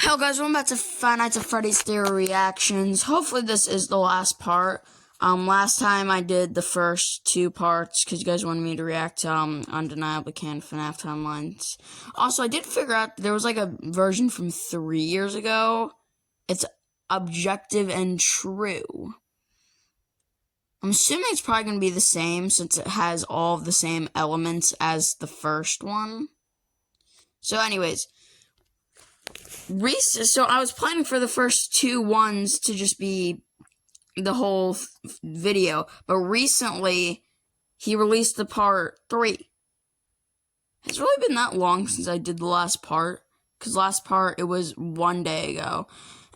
Hello guys, welcome back to Five Nights at Freddy's Theory Reactions. Hopefully this is the last part. Last time I did the first two parts because you guys wanted me to react to Undeniably Canon FNAF Timelines. Also, I did figure out there was like a version from 3 years ago. It's objective and true. I'm assuming it's probably going to be the same since it has all of the same elements as the first one. So anyways, so I was planning for the first two ones to just be the whole video, but recently he released the part 3. It's really been that long since I did the last part, because last part it was 1 day ago.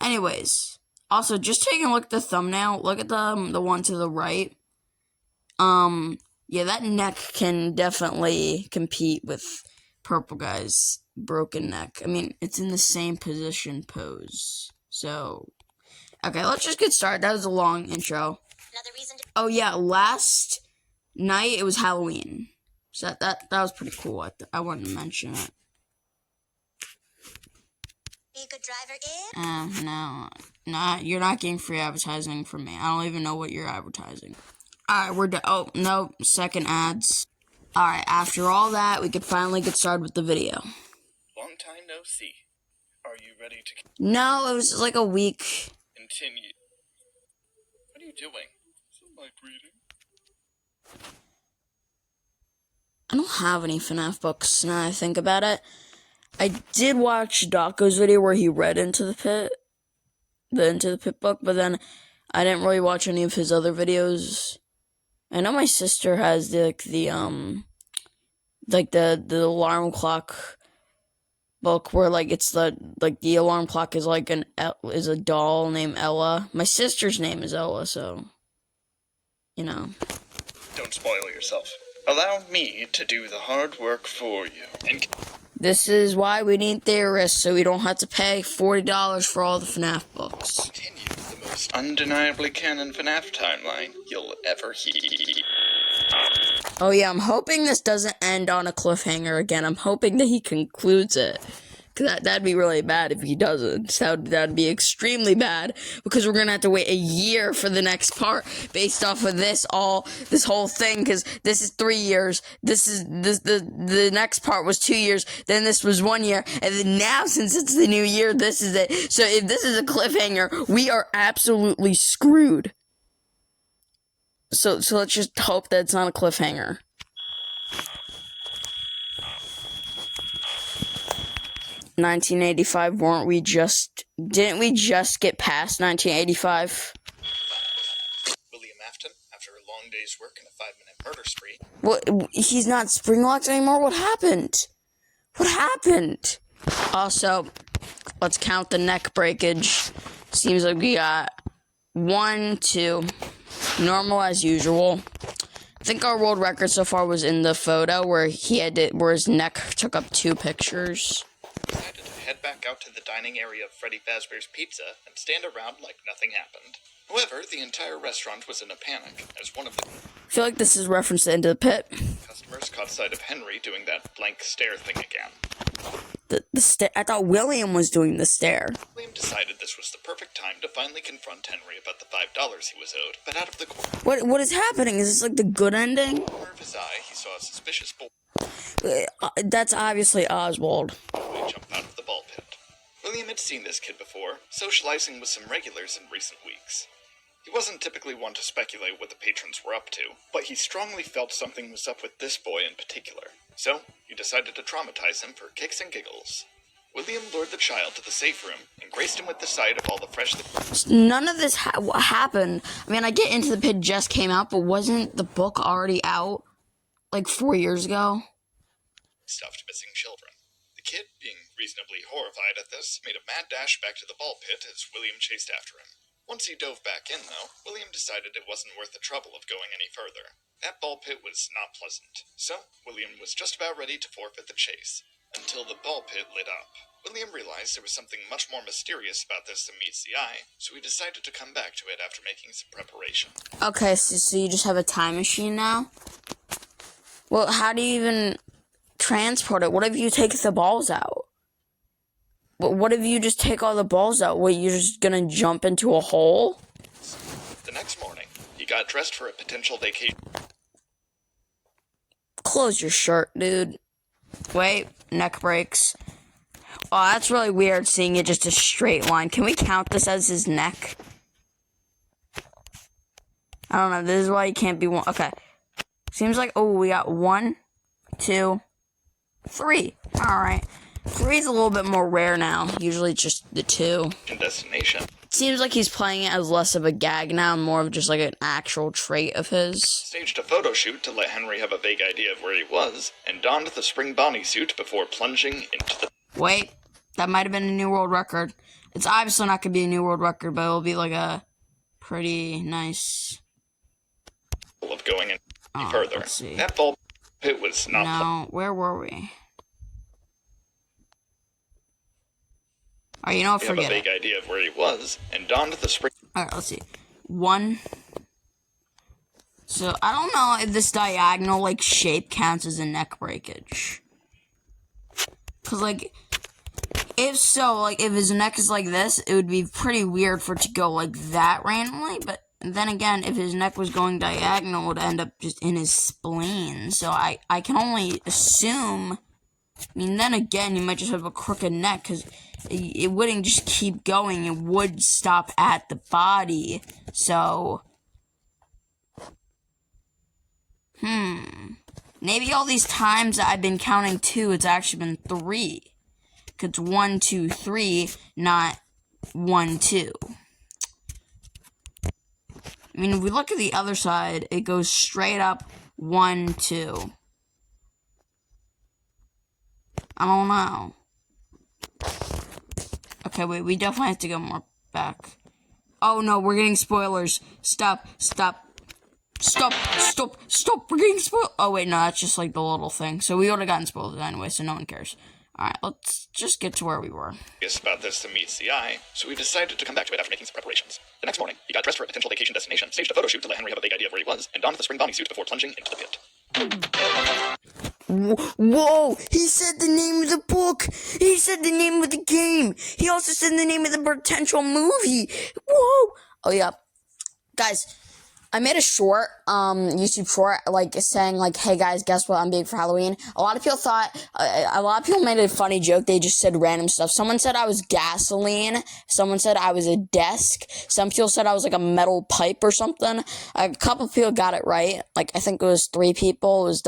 Anyways, also just taking a look at the thumbnail, look at the one to the right. Yeah, that neck can definitely compete with Purple Guy's broken neck. I mean, it's in the same position pose. So, okay, let's just get started. That was a long intro. Oh yeah, last night it was Halloween. So that was pretty cool. I wanted to mention it. Be a good driver, No, you're not getting free advertising from me. I don't even know what you're advertising. Alright, we're done. Oh, no, second ads. Alright, after all that, we could finally get started with the video. Long time no see. Are you ready to No, it was like a week. continue? What are you doing? Is it like reading? I don't have any FNAF books now I think about it. I did watch Daco's video where he read Into the Pit book, but then I didn't really watch any of his other videos. I know my sister has the alarm clock book where like it's the alarm clock is like is a doll named Ella. My sister's name is Ella, so you know. Don't spoil yourself. Allow me to do the hard work for you. And This is why we need theorists, so we don't have to pay $40 for all the FNAF books. continue the most undeniably canon FNAF timeline you'll ever hear. Oh yeah, I'm hoping this doesn't end on a cliffhanger again. I'm hoping that he concludes it. Cause that'd be really bad if he doesn't. That'd be extremely bad because we're gonna have to wait a year for the next part based off of this whole thing. Cause this is 3 years. The next part was 2 years. Then this was 1 year, and then now since it's the new year, this is it. So if this is a cliffhanger, we are absolutely screwed. So let's just hope that it's not a cliffhanger. $1985, didn't we just get past 1985? William Afton, after a long day's work and a 5-minute murder spree. What, he's not spring-locked anymore? What happened? What happened? Also, let's count the neck breakage. Seems like we got 1, 2, normal as usual. I think our world record so far was in the photo where where his neck took up 2 pictures. Decided to head back out to the dining area of Freddy Fazbear's Pizza and stand around like nothing happened. However, the entire restaurant was in a panic, as one of the I feel like this is reference to Into the Pit. customers caught sight of Henry doing that blank stare thing again. I thought William was doing the stare. William decided this was the perfect time to finally confront Henry about the $5 he was owed, but out of the corner What is happening? Is this like the good ending? of his eye, he saw a suspicious boy That's obviously Oswald. jump out of the ball pit. William had seen this kid before, socializing with some regulars in recent weeks. He wasn't typically one to speculate what the patrons were up to, but he strongly felt something was up with this boy in particular. So, he decided to traumatize him for kicks and giggles. William lured the child to the safe room and graced him with the sight of all the fresh... None of this happened. I mean, I get Into the Pit just came out, but wasn't the book already out like 4 years ago? stuffed missing children. The kid, being reasonably horrified at this, made a mad dash back to the ball pit as William chased after him. Once he dove back in, though, William decided it wasn't worth the trouble of going any further. That ball pit was not pleasant, so William was just about ready to forfeit the chase, until the ball pit lit up. William realized there was something much more mysterious about this than meets the eye, so he decided to come back to it after making some preparation. Okay, so you just have a time machine now? Well, how do you even transport it? What if you take the balls out? But what if you just take all the balls out? What, you're just gonna jump into a hole? The next morning, he got dressed for a potential vacation. Close your shirt, dude. Wait, neck breaks. Oh, that's really weird seeing it just a straight line. Can we count this as his neck? I don't know. This is why he can't be one. Okay. Seems like, oh, we got 1, 2, 3. Alright. 3 is a little bit more rare now. Usually it's just the 2. Destination. It seems like he's playing it as less of a gag now and more of just like an actual trait of his. Staged a photo shoot to let Henry have a vague idea of where he was, and donned the spring bodysuit before plunging into the... Wait. That might have been a new world record. It's obviously not going to be a new world record, but it'll be like a pretty nice... of going any further. Let's see. That ball pit was not... No, where were we? Alright, you know what, have a forget vague it. idea of where he was, and donned the spring... Alright, let's see. 1. So, I don't know if this diagonal, like, shape counts as a neck breakage. Because, like... If so, like, if his neck is like this, it would be pretty weird for it to go like that randomly, but then again, if his neck was going diagonal, it would end up just in his spleen, so I can only assume, I mean, then again, you might just have a crooked neck, because it wouldn't just keep going, it would stop at the body, so, maybe all these times that I've been counting 2, it's actually been 3. It's 1, 2, 3, not 1, 2. I mean, if we look at the other side, it goes straight up 1, 2. I don't know. Okay, wait, we definitely have to go more back. Oh no, we're getting spoilers. Stop. We're getting spoiled. Oh wait, no, that's just like the little thing. So we would have gotten spoiled anyway, so no one cares. Alright, let's just get to where we were. About this to meet CI, so he decided to come back to it after making some preparations. The next morning, he got dressed for a potential vacation destination, staged a photo shoot to let Henry have a vague idea of where he was, and donned the spring bodysuit before plunging into the pit. Whoa! He said the name of the book! He said the name of the game! He also said the name of the potential movie! Whoa! Oh yeah. Guys, I made a short, YouTube short, like, saying, like, hey guys, guess what I'm being for Halloween? A lot of people thought, a lot of people made a funny joke, they just said random stuff. Someone said I was gasoline, someone said I was a desk, some people said I was, like, a metal pipe or something. A couple of people got it right, like, I think it was 3 people, it was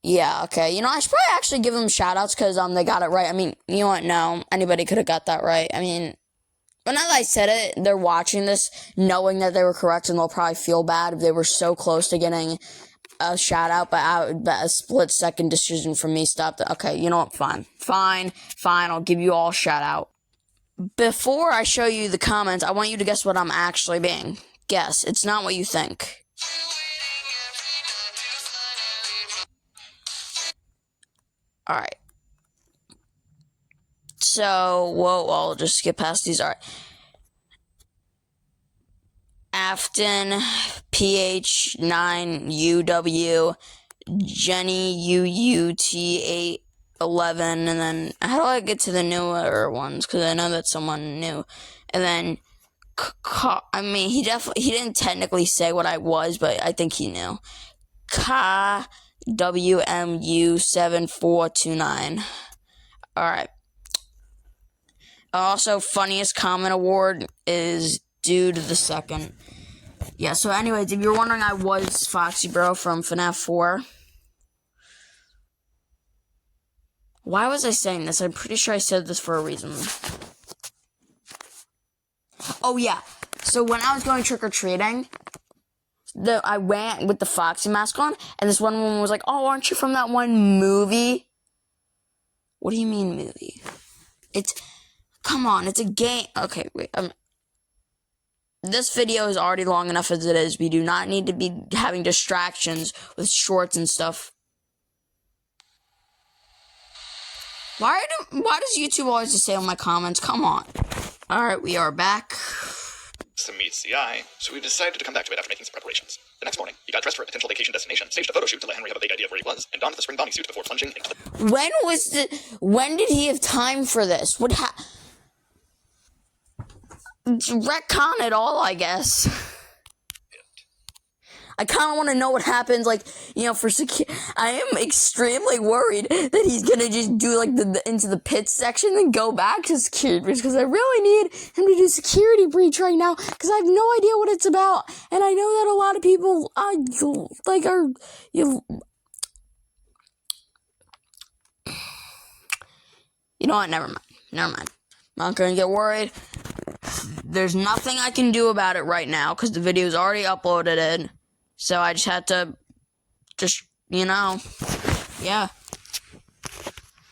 yeah, okay, you know, I should probably actually give them shout-outs, because, they got it right. I mean, you know what, no, anybody could have got that right. I mean... But now that I said it, they're watching this knowing that they were correct, and they'll probably feel bad if they were so close to getting a shout out, but a split second decision from me stopped it. Okay, you know what? Fine. I'll give you all a shout out. Before I show you the comments, I want you to guess what I'm actually being. Guess. It's not what you think. Alright. So, whoa, I'll just skip past these. Alright. Afton, PH9UW, Jenny UUT811, and then, how do I get to the newer ones? Because I know that's someone new. And then, I mean, he didn't technically say what I was, but I think he knew. KWMU7429. Alright. Also, funniest comment award is Dude the Second. Yeah, so anyways, if you're wondering, I was Foxy Bro from FNAF 4. Why was I saying this? I'm pretty sure I said this for a reason. Oh, yeah. So when I was going trick-or-treating, I went with the Foxy mask on, and this one woman was like, oh, aren't you from that one movie? What do you mean, movie? Come on, it's a game. Okay, wait. This video is already long enough as it is. We do not need to be having distractions with shorts and stuff. Why does YouTube always just say on my comments? Come on. Alright, we are back. handsome meets the eye, so he decided to come back to it after making some preparations. The next morning, he got dressed for a potential vacation destination, staged a photo shoot to let Henry have a vague idea of where he was, and donned the spring bombing suit before plunging into the... When did he have time for this? Retcon it all, I guess. I kind of want to know what happens, like, you know, for I am extremely worried that he's going to just do, like, into the pit section and go back to security breach, because I really need him to do security breach right now, because I have no idea what it's about, and I know that a lot of people, you know what, never mind. I'm not going to get worried. There's nothing I can do about it right now, because the video is already uploaded in. So I just had to, yeah.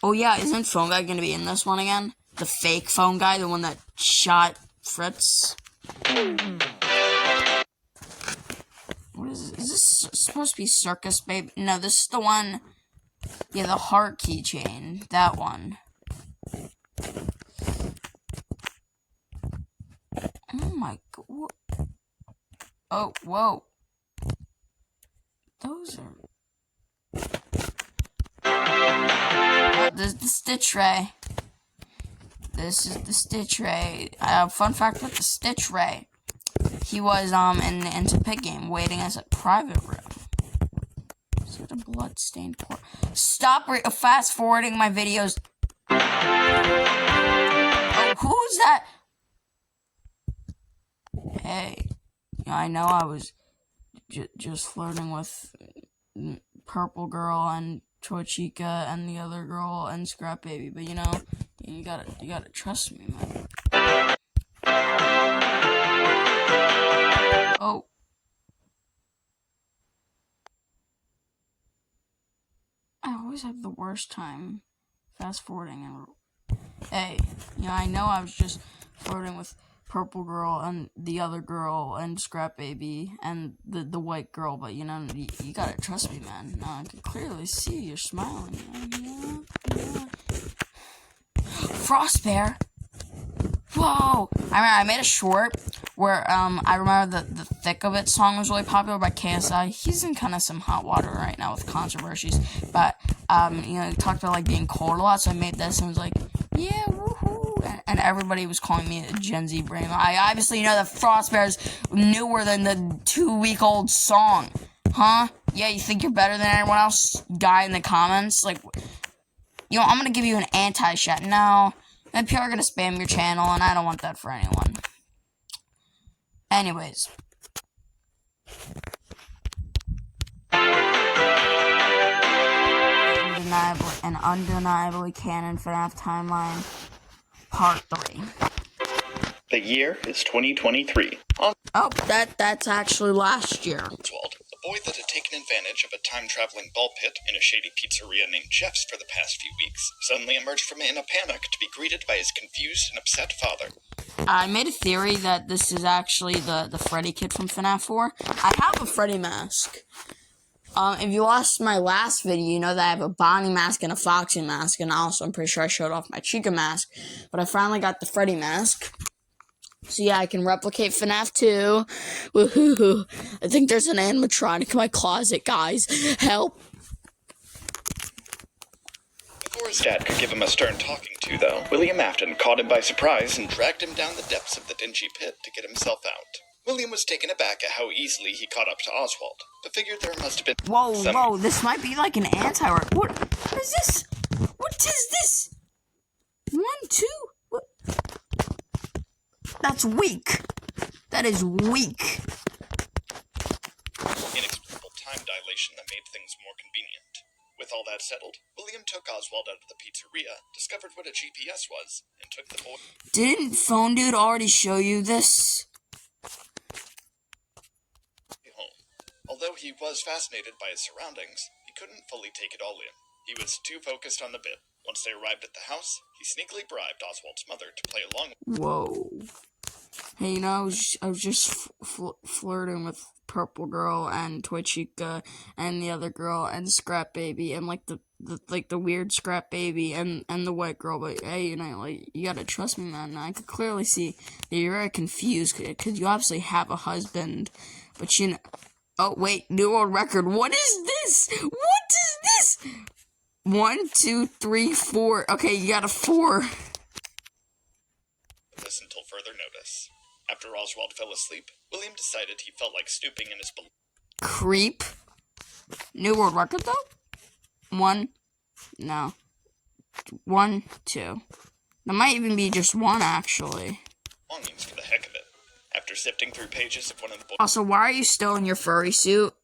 Oh yeah, isn't Phone Guy gonna be in this one again? The fake Phone Guy, the one that shot Fritz? What is this? Is this supposed to be Circus Baby? No, this is the one, yeah, the heart keychain, that one. Oh my god. Oh, whoa. Those are... this is the Stitch Ray. This is the Stitch Ray. Fun fact with the Stitch Ray. He was, in the Into Pit game, waiting as a private room. Is it a blood-stained corpse? Stop fast-forwarding my videos. Oh, who's that? Hey. I know I was... just flirting with Purple Girl and Choi Chica and the other girl and Scrap Baby, but you know, you gotta trust me, man. Oh. I always have the worst time fast forwarding and hey, I know I was just flirting with Purple Girl and the other girl and Scrap Baby and the white girl, but you gotta trust me, man. No, I can clearly see you're smiling. Yeah. Frost Bear. Whoa! I made a short where I remember the Thick of It song was really popular by KSI. He's in kind of some hot water right now with controversies, but he talked about like being cold a lot, so I made this and was like, yeah, woohoo. And everybody was calling me a Gen Z brain. I obviously know that Frost Bear's newer than the 2-week-old song. Huh? Yeah, you think you're better than everyone else? Guy in the comments? Like, I'm gonna give you an anti-shot. No. And people are gonna spam your channel, and I don't want that for anyone. Anyways. Undeniably canon FNAF timeline. Part 3. The year is 2023. Oh, that's actually last year. Oswald, the boy that had taken advantage of a time-traveling ball pit in a shady pizzeria named Jeff's for the past few weeks, suddenly emerged from it in a panic to be greeted by his confused and upset father. I made a theory that this is actually the Freddy kid from FNAF 4. I have a Freddy mask. If you watched my last video, you know that I have a Bonnie mask and a Foxy mask, and also I'm pretty sure I showed off my Chica mask, but I finally got the Freddy mask. So yeah, I can replicate FNAF 2. Woohoo! I think there's an animatronic in my closet, guys. Help! Before his dad could give him a stern talking to, though, William Afton caught him by surprise and dragged him down the depths of the dingy pit to get himself out. William was taken aback at how easily he caught up to Oswald, but figured there must have been Whoa, this might be like an anti-war. What is this? What is this? 1, 2? What? That's weak. That is weak. Inexplicable time dilation that made things more convenient. With all that settled, William took Oswald out of the pizzeria, discovered what a GPS was, and took the boy Didn't Phone Dude already show you this? home. Although he was fascinated by his surroundings, he couldn't fully take it all in. He was too focused on the bit. Once they arrived at the house, he sneakily bribed Oswald's mother to play along. Whoa. Hey, I was just flirting with Purple Girl and Toy Chica and the other girl and Scrap Baby and like the weird Scrap Baby and the white girl. But hey, you gotta trust me, man. I could clearly see that you're very confused because you obviously have a husband, but oh wait, new world record. What is this? What is this? 1, 2, 3, 4. Okay, you got a 4. This until further notice. After Oswald fell asleep, William decided he felt like stooping in his Creep. New world record though? 1. No. 1, 2. There might even be just 1 actually. belongings for the heck of it. After sifting through pages of one of the Also, why are you still in your furry suit?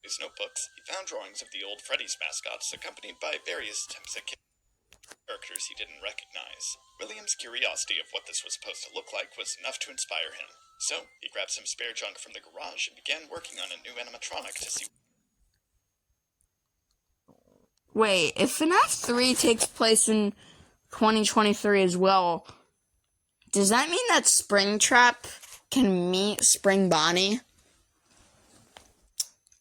boys' notebooks, he found drawings of the old Freddy's mascots accompanied by various attempts at characters he didn't recognize. William's curiosity of what this was supposed to look like was enough to inspire him. So, he grabbed some spare junk from the garage and began working on a new animatronic to see. Wait, if FNAF 3 takes place in 2023 as well, does that mean that Springtrap can meet Spring Bonnie?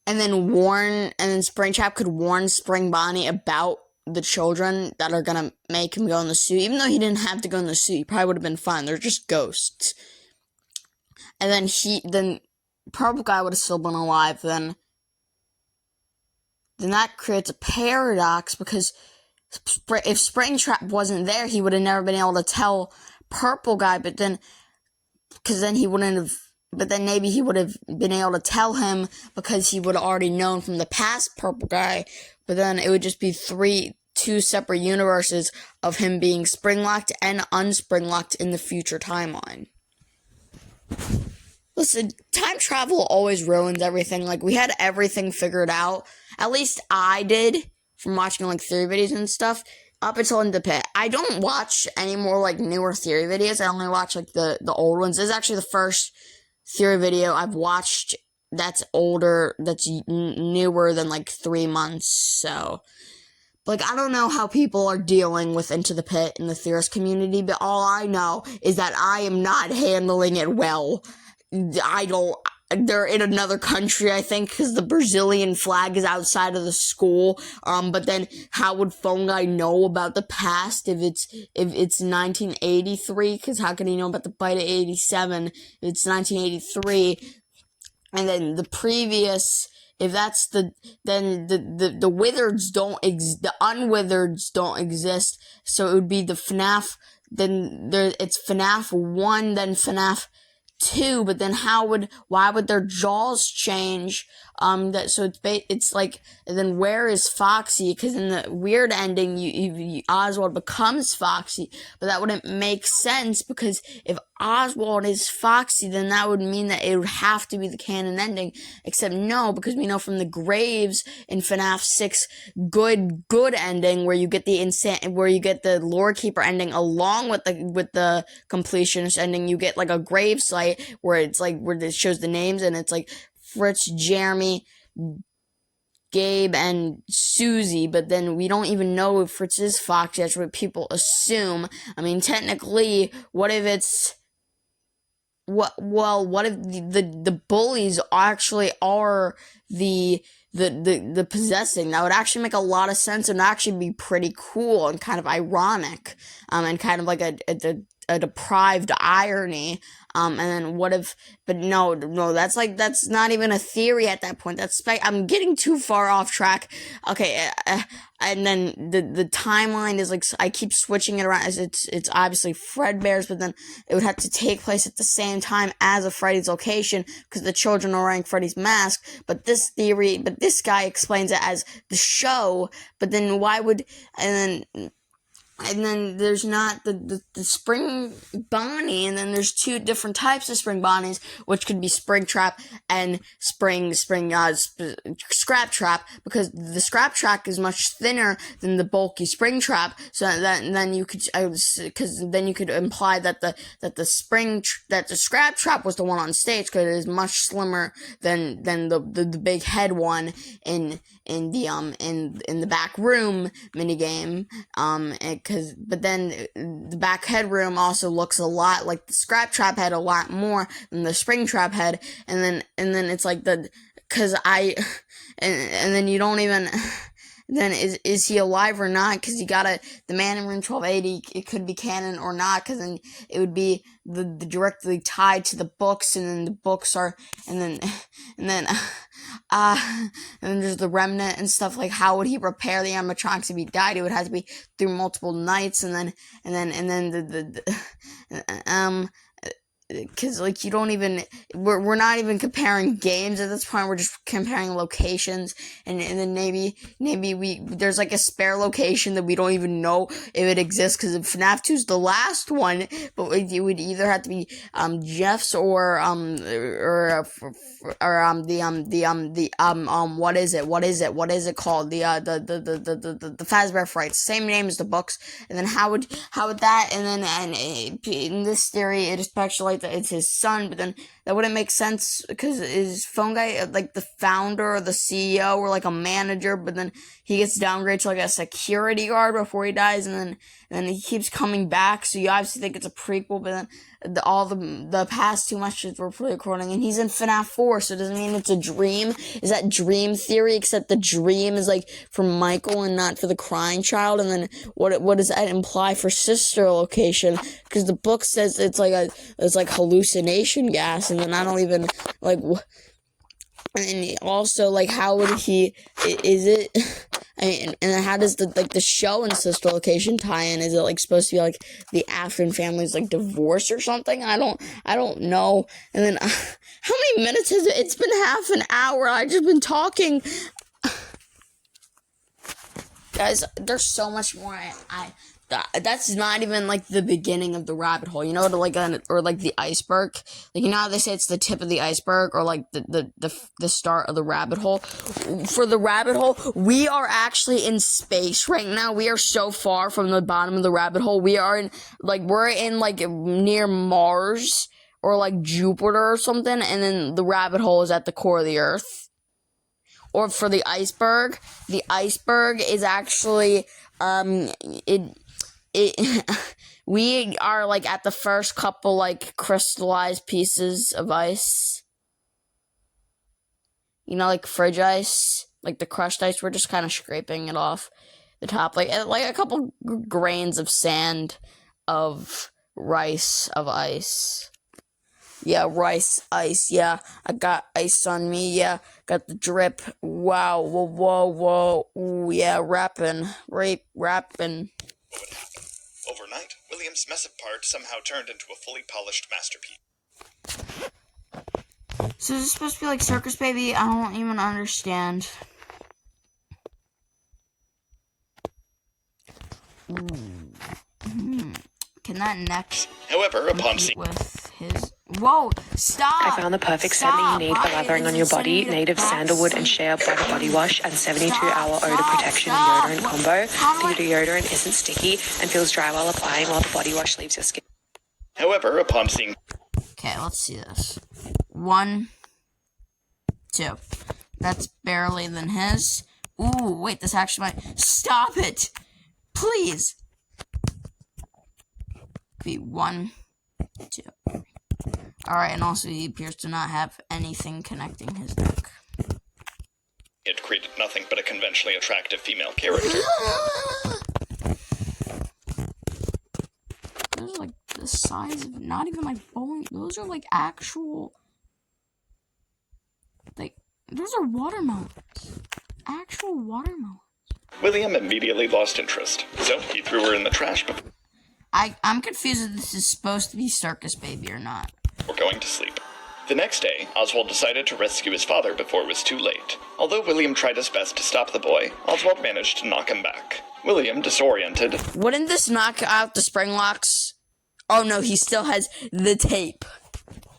And then Springtrap could warn Spring Bonnie about the children that are gonna make him go in the suit. Even though he didn't have to go in the suit, he probably would have been fine. They're just ghosts. And then Purple Guy would have still been alive. Then that creates a paradox because if Springtrap wasn't there, he would have never been able to tell Purple Guy. But then maybe he would have been able to tell him because he would have already known from the past Purple Guy. But then it would just be two separate universes of him being spring-locked and unspring-locked in the future timeline. Listen, time travel always ruins everything. Like, we had everything figured out. At least I did from watching, like, theory videos and stuff up until In the Pit. I don't watch any more, like, newer theory videos. I only watch, like, the old ones. This is actually the first theory video I've watched that's older, that's newer than, like, 3 months, so. Like, I don't know how people are dealing with Into the Pit in the theorist community, but all I know is that I am not handling it well. They're in another country, I think, because the Brazilian flag is outside of the school, but then how would Phone Guy know about the past if it's 1983, because how can he know about the bite of 87 if it's 1983, and then the previous, if that's then the wizards the unwizards don't exist, so it would be the FNAF, then it's FNAF 1, then FNAF 2, but then why would their jaws change? It's like, then where is Foxy? Because in the weird ending, Oswald becomes Foxy, but that wouldn't make sense, because if Oswald is Foxy, then that would mean that it would have to be the canon ending, except no, because we know from the graves in FNAF 6 good ending, where you get the lore keeper ending along with the completionist ending, you get like a grave site where it's like, where it shows the names, and it's like Fritz, Jeremy, Gabe, and Susie, but then we don't even know if Fritz is Foxy. That's what people assume. I mean, technically, what if it's what if the bullies actually are the possessing? That would actually make a lot of sense and actually be pretty cool and kind of ironic, and kind of like a deprived irony. And then what if, but no, that's not even a theory at that point. I'm getting too far off track. Okay, and then the timeline is like, I keep switching it around, as it's obviously Fredbear's, but then it would have to take place at the same time as a Freddy's location, because the children are wearing Freddy's mask, but this guy explains it as the show, but then and then there's not the Spring Bonnie, and then there's 2 different types of Spring Bonnies, which could be Springtrap and Scrap Trap, because the Scrap Trap is much thinner than the bulky Springtrap, so then you could imply that the Scrap Trap was the one on stage, because it is much slimmer than the big head one in the back room minigame, but then the back headroom also looks a lot like the scrap trap head, a lot more than the spring trap head, and then it's like and then you don't even. Then is he alive or not? Because the man in room 1280, it could be canon or not, because then it would be the directly tied to the books, and then the books are, and then there's the remnant and stuff. Like, how would he repair the animatronics if he died? It would have to be through multiple nights, and then because like you don't even we're not even comparing games at this point. We're just comparing locations, and then maybe there's like a spare location that we don't even know if it exists, because FNAF 2 is the last one, but it would either have to be Jeff's or what is it called, the Fazbear Fright, same name as the books. And then how would that, and then in this theory it especially it's his son, but then that wouldn't make sense, because is Phone Guy like the founder or the CEO or like a manager, but then he gets downgraded to like a security guard before he dies, and then he keeps coming back, so you obviously think it's a prequel, but then all the past 2 months were pre-recording, and he's in FNAF 4, so it doesn't mean it's a dream. Is that dream theory, except the dream is like for Michael and not for the crying child? And then what does that imply for sister location? Because the book says it's like hallucination gas, and then I don't even like. And also, like, how would he? Is it? I mean, and how does the show and sister location tie in? Is it like supposed to be like the Afton family's like divorce or something? I don't know. And then how many minutes has it? It's been half an hour. I've just been talking. Guys, there's so much more. That's not even like the beginning of the rabbit hole, you know, or like the iceberg. Like, you know how they say it's the tip of the iceberg, or like the start of the rabbit hole. For the rabbit hole, we are actually in space right now. We are so far from the bottom of the rabbit hole. we're in like near Mars or like Jupiter or something, and then the rabbit hole is at the core of the Earth. Or for the iceberg is actually we are like at the first couple like crystallized pieces of ice, you know, like fridge ice, like the crushed ice. We're just kind of scraping it off the top, like a couple grains of sand of rice of ice. Yeah, rice ice. Yeah, I got ice on me. Yeah, got the drip. Wow. Whoa. Ooh, yeah, rapping. Overnight, William's mess of parts somehow turned into a fully polished masterpiece. So is this supposed to be like Circus Baby? I don't even understand. Can that next? However, upon seeing with his. Whoa! Stop! I found the perfect scent that you need for lathering on your body. Native sandalwood and shea butter body wash and 72-hour odor protection deodorant combo. The deodorant isn't sticky and feels dry while applying, while the body wash leaves your skin. However, upon seeing. Okay, let's see this. 1, 2. That's barely than his. Ooh, wait, this actually might. Stop it! Please! Be 1, 2. Alright, and also he appears to not have anything connecting his neck. It created nothing but a conventionally attractive female character. Those are like the size of not even like bowling. Those are like actual. Like, those are watermelons. Actual watermelons. William immediately lost interest, so he threw her in the trash before I'm confused if this is supposed to be Circus Baby or not. going to sleep. The next day, Oswald decided to rescue his father before it was too late. Although William tried his best to stop the boy, Oswald managed to knock him back. William, disoriented. Wouldn't this knock out the spring locks? Oh no, he still has the tape.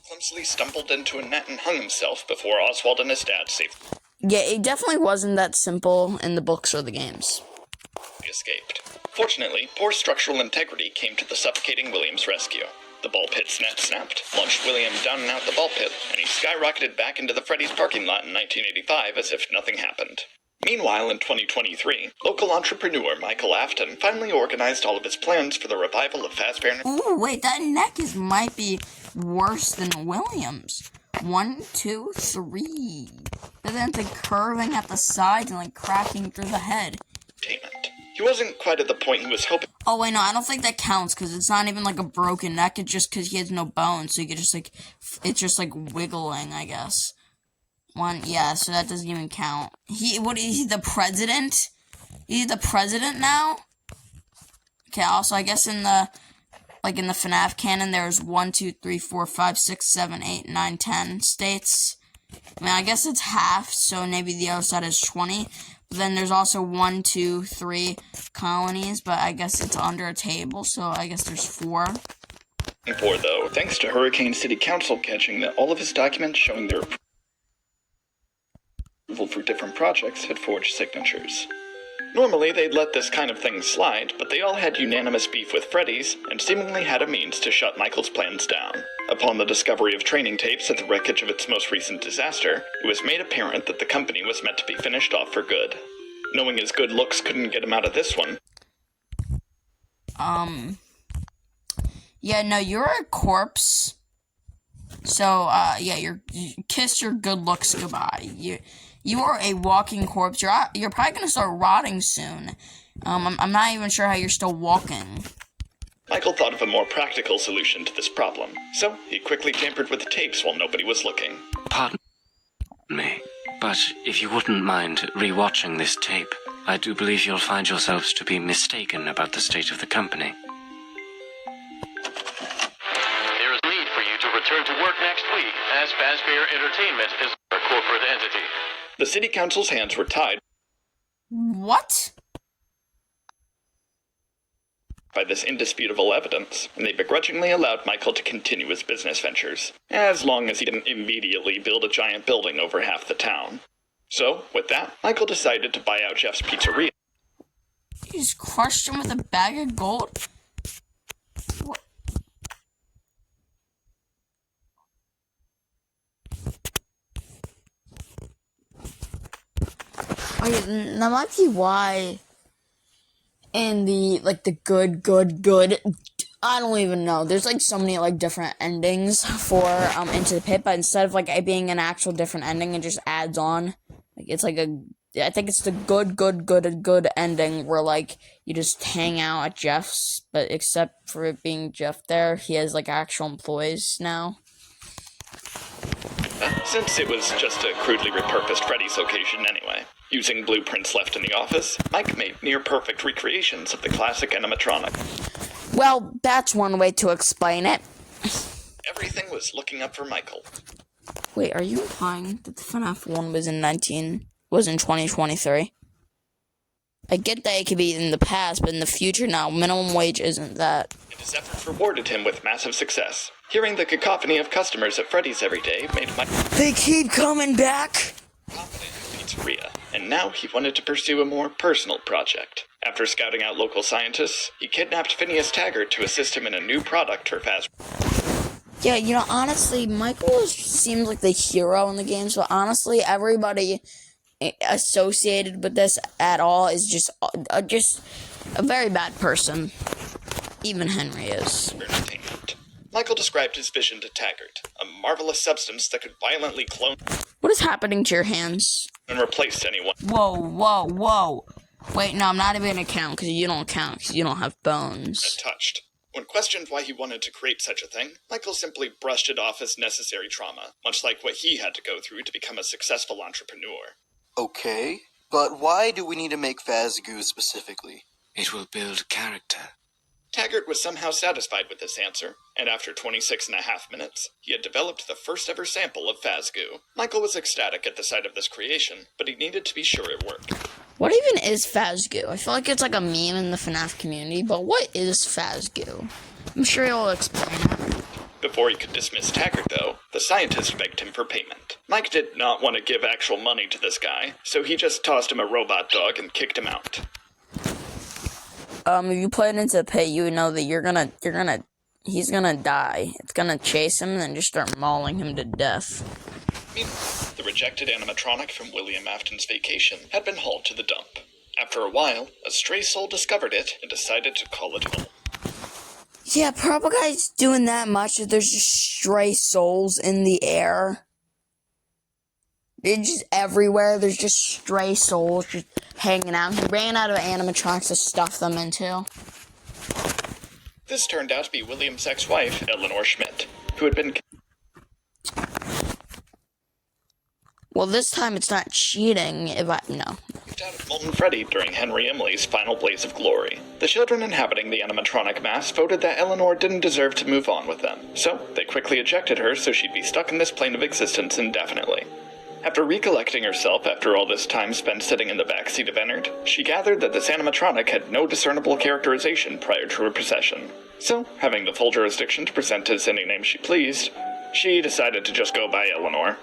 Clumsily stumbled into a net and hung himself before Oswald and his dad safely Yeah, it definitely wasn't that simple in the books or the games. escaped. Fortunately, poor structural integrity came to the suffocating William's rescue. The ball pit's net snapped, launched William down and out the ball pit, and he skyrocketed back into the Freddy's parking lot in 1985 as if nothing happened. Meanwhile, in 2023, local entrepreneur Michael Afton finally organized all of his plans for the revival of Fazbear. Ooh, wait, that neck might be worse than Williams. 1, 2, 3. But then it's like curving at the sides and like cracking through the head. Entertainment. He wasn't quite at the point he was hoping. Oh wait, no, I don't think that counts because it's not even like a broken neck. It's just because he has no bones, so you could just like, it's just like wiggling, I guess. Yeah, so that doesn't even count. What is he, the president? He's the president now? Okay, also, I guess in the FNAF canon, there's 1, 2, 3, 4, 5, 6, 7, 8, 9, 10 states. I mean, I guess it's half, so maybe the other side is 20. But then there's also 1, 2, 3 colonies, but I guess it's under a table, so I guess there's 4. Though, thanks to Hurricane City Council catching that all of his documents showing their approval for different projects had forged signatures. Normally, they'd let this kind of thing slide, but they all had unanimous beef with Freddy's, and seemingly had a means to shut Michael's plans down. Upon the discovery of training tapes at the wreckage of its most recent disaster, it was made apparent that the company was meant to be finished off for good. Knowing his good looks couldn't get him out of this one. Yeah, no, you're a corpse. So, yeah, you kiss your good looks goodbye. You are a walking corpse. You're probably gonna start rotting soon. I'm not even sure how you're still walking. Michael thought of a more practical solution to this problem, so he quickly tampered with the tapes while nobody was looking. Pardon me, but if you wouldn't mind rewatching this tape, I do believe you'll find yourselves to be mistaken about the state of the company. There is need for you to return to work next week, as Fazbear Entertainment is a corporate entity. The city council's hands were tied What? by this indisputable evidence, and they begrudgingly allowed Michael to continue his business ventures, as long as he didn't immediately build a giant building over half the town. So, with that, Michael decided to buy out Jeff's pizzeria. You just crushed him with a bag of gold? What? Okay, that might be why in the, like, the good, I don't even know. There's, like, so many, like, different endings for, Into the Pit, but instead of, like, it being an actual different ending, it just adds on. Like, it's like I think it's the good ending where, like, you just hang out at Jeff's, but except for it being Jeff there, he has, like, actual employees now. Since it was just a crudely repurposed Freddy's location anyway. Using blueprints left in the office, Mike made near-perfect recreations of the classic animatronic. Well, that's one way to explain it. Everything was looking up for Michael. Wait, are you implying that the FNAF 1 was in 2023? I get that it could be in the past, but in the future now, minimum wage isn't that. And his efforts rewarded him with massive success. Hearing the cacophony of customers at Freddy's every day made Michael They keep coming back! confident in the pizzeria, and now he wanted to pursue a more personal project. After scouting out local scientists, he kidnapped Phineas Taggart to assist him in a new product for Fazbear. Yeah, you know, honestly, Michael seems like the hero in the game, so honestly, everybody associated with this at all is just a very bad person. Even Henry is. Entertainment. Michael described his vision to Taggart, a marvelous substance that could violently clone What is happening to your hands? and replace anyone Whoa. Wait, no, I'm not even gonna count, because you don't count, because you don't have bones. touched. When questioned why he wanted to create such a thing, Michael simply brushed it off as necessary trauma, much like what he had to go through to become a successful entrepreneur. Okay, but why do we need to make Fazgoo specifically? It will build character. Taggart was somehow satisfied with this answer, and after 26.5 minutes, he had developed the first ever sample of Fazgoo. Michael was ecstatic at the sight of this creation, but he needed to be sure it worked. What even is Fazgoo? I feel like it's like a meme in the FNAF community, but what is Fazgoo? I'm sure he'll explain it. Before he could dismiss Taggart, though, the scientist begged him for payment. Mike did not want to give actual money to this guy, so he just tossed him a robot dog and kicked him out. If you play it into the pit, you would know that he's gonna die. It's gonna chase him and then just start mauling him to death. Meanwhile, the rejected animatronic from William Afton's vacation had been hauled to the dump. After a while, a stray soul discovered it and decided to call it home. Yeah, Purple Guy's doing that much that there's just stray souls in the air. They're just everywhere. There's just stray souls just hanging out. He ran out of animatronics to stuff them into. This turned out to be William's ex-wife, Eleanor Schmidt, who had been Well, this time it's not cheating if I... No. kicked out of Molten Freddy during Henry Emily's final blaze of glory. The children inhabiting the animatronic mass voted that Eleanor didn't deserve to move on with them, so they quickly ejected her so she'd be stuck in this plane of existence indefinitely. After recollecting herself after all this time spent sitting in the backseat of Ennard, she gathered that this animatronic had no discernible characterization prior to her possession. So, having the full jurisdiction to present as any name she pleased, she decided to just go by Eleanor.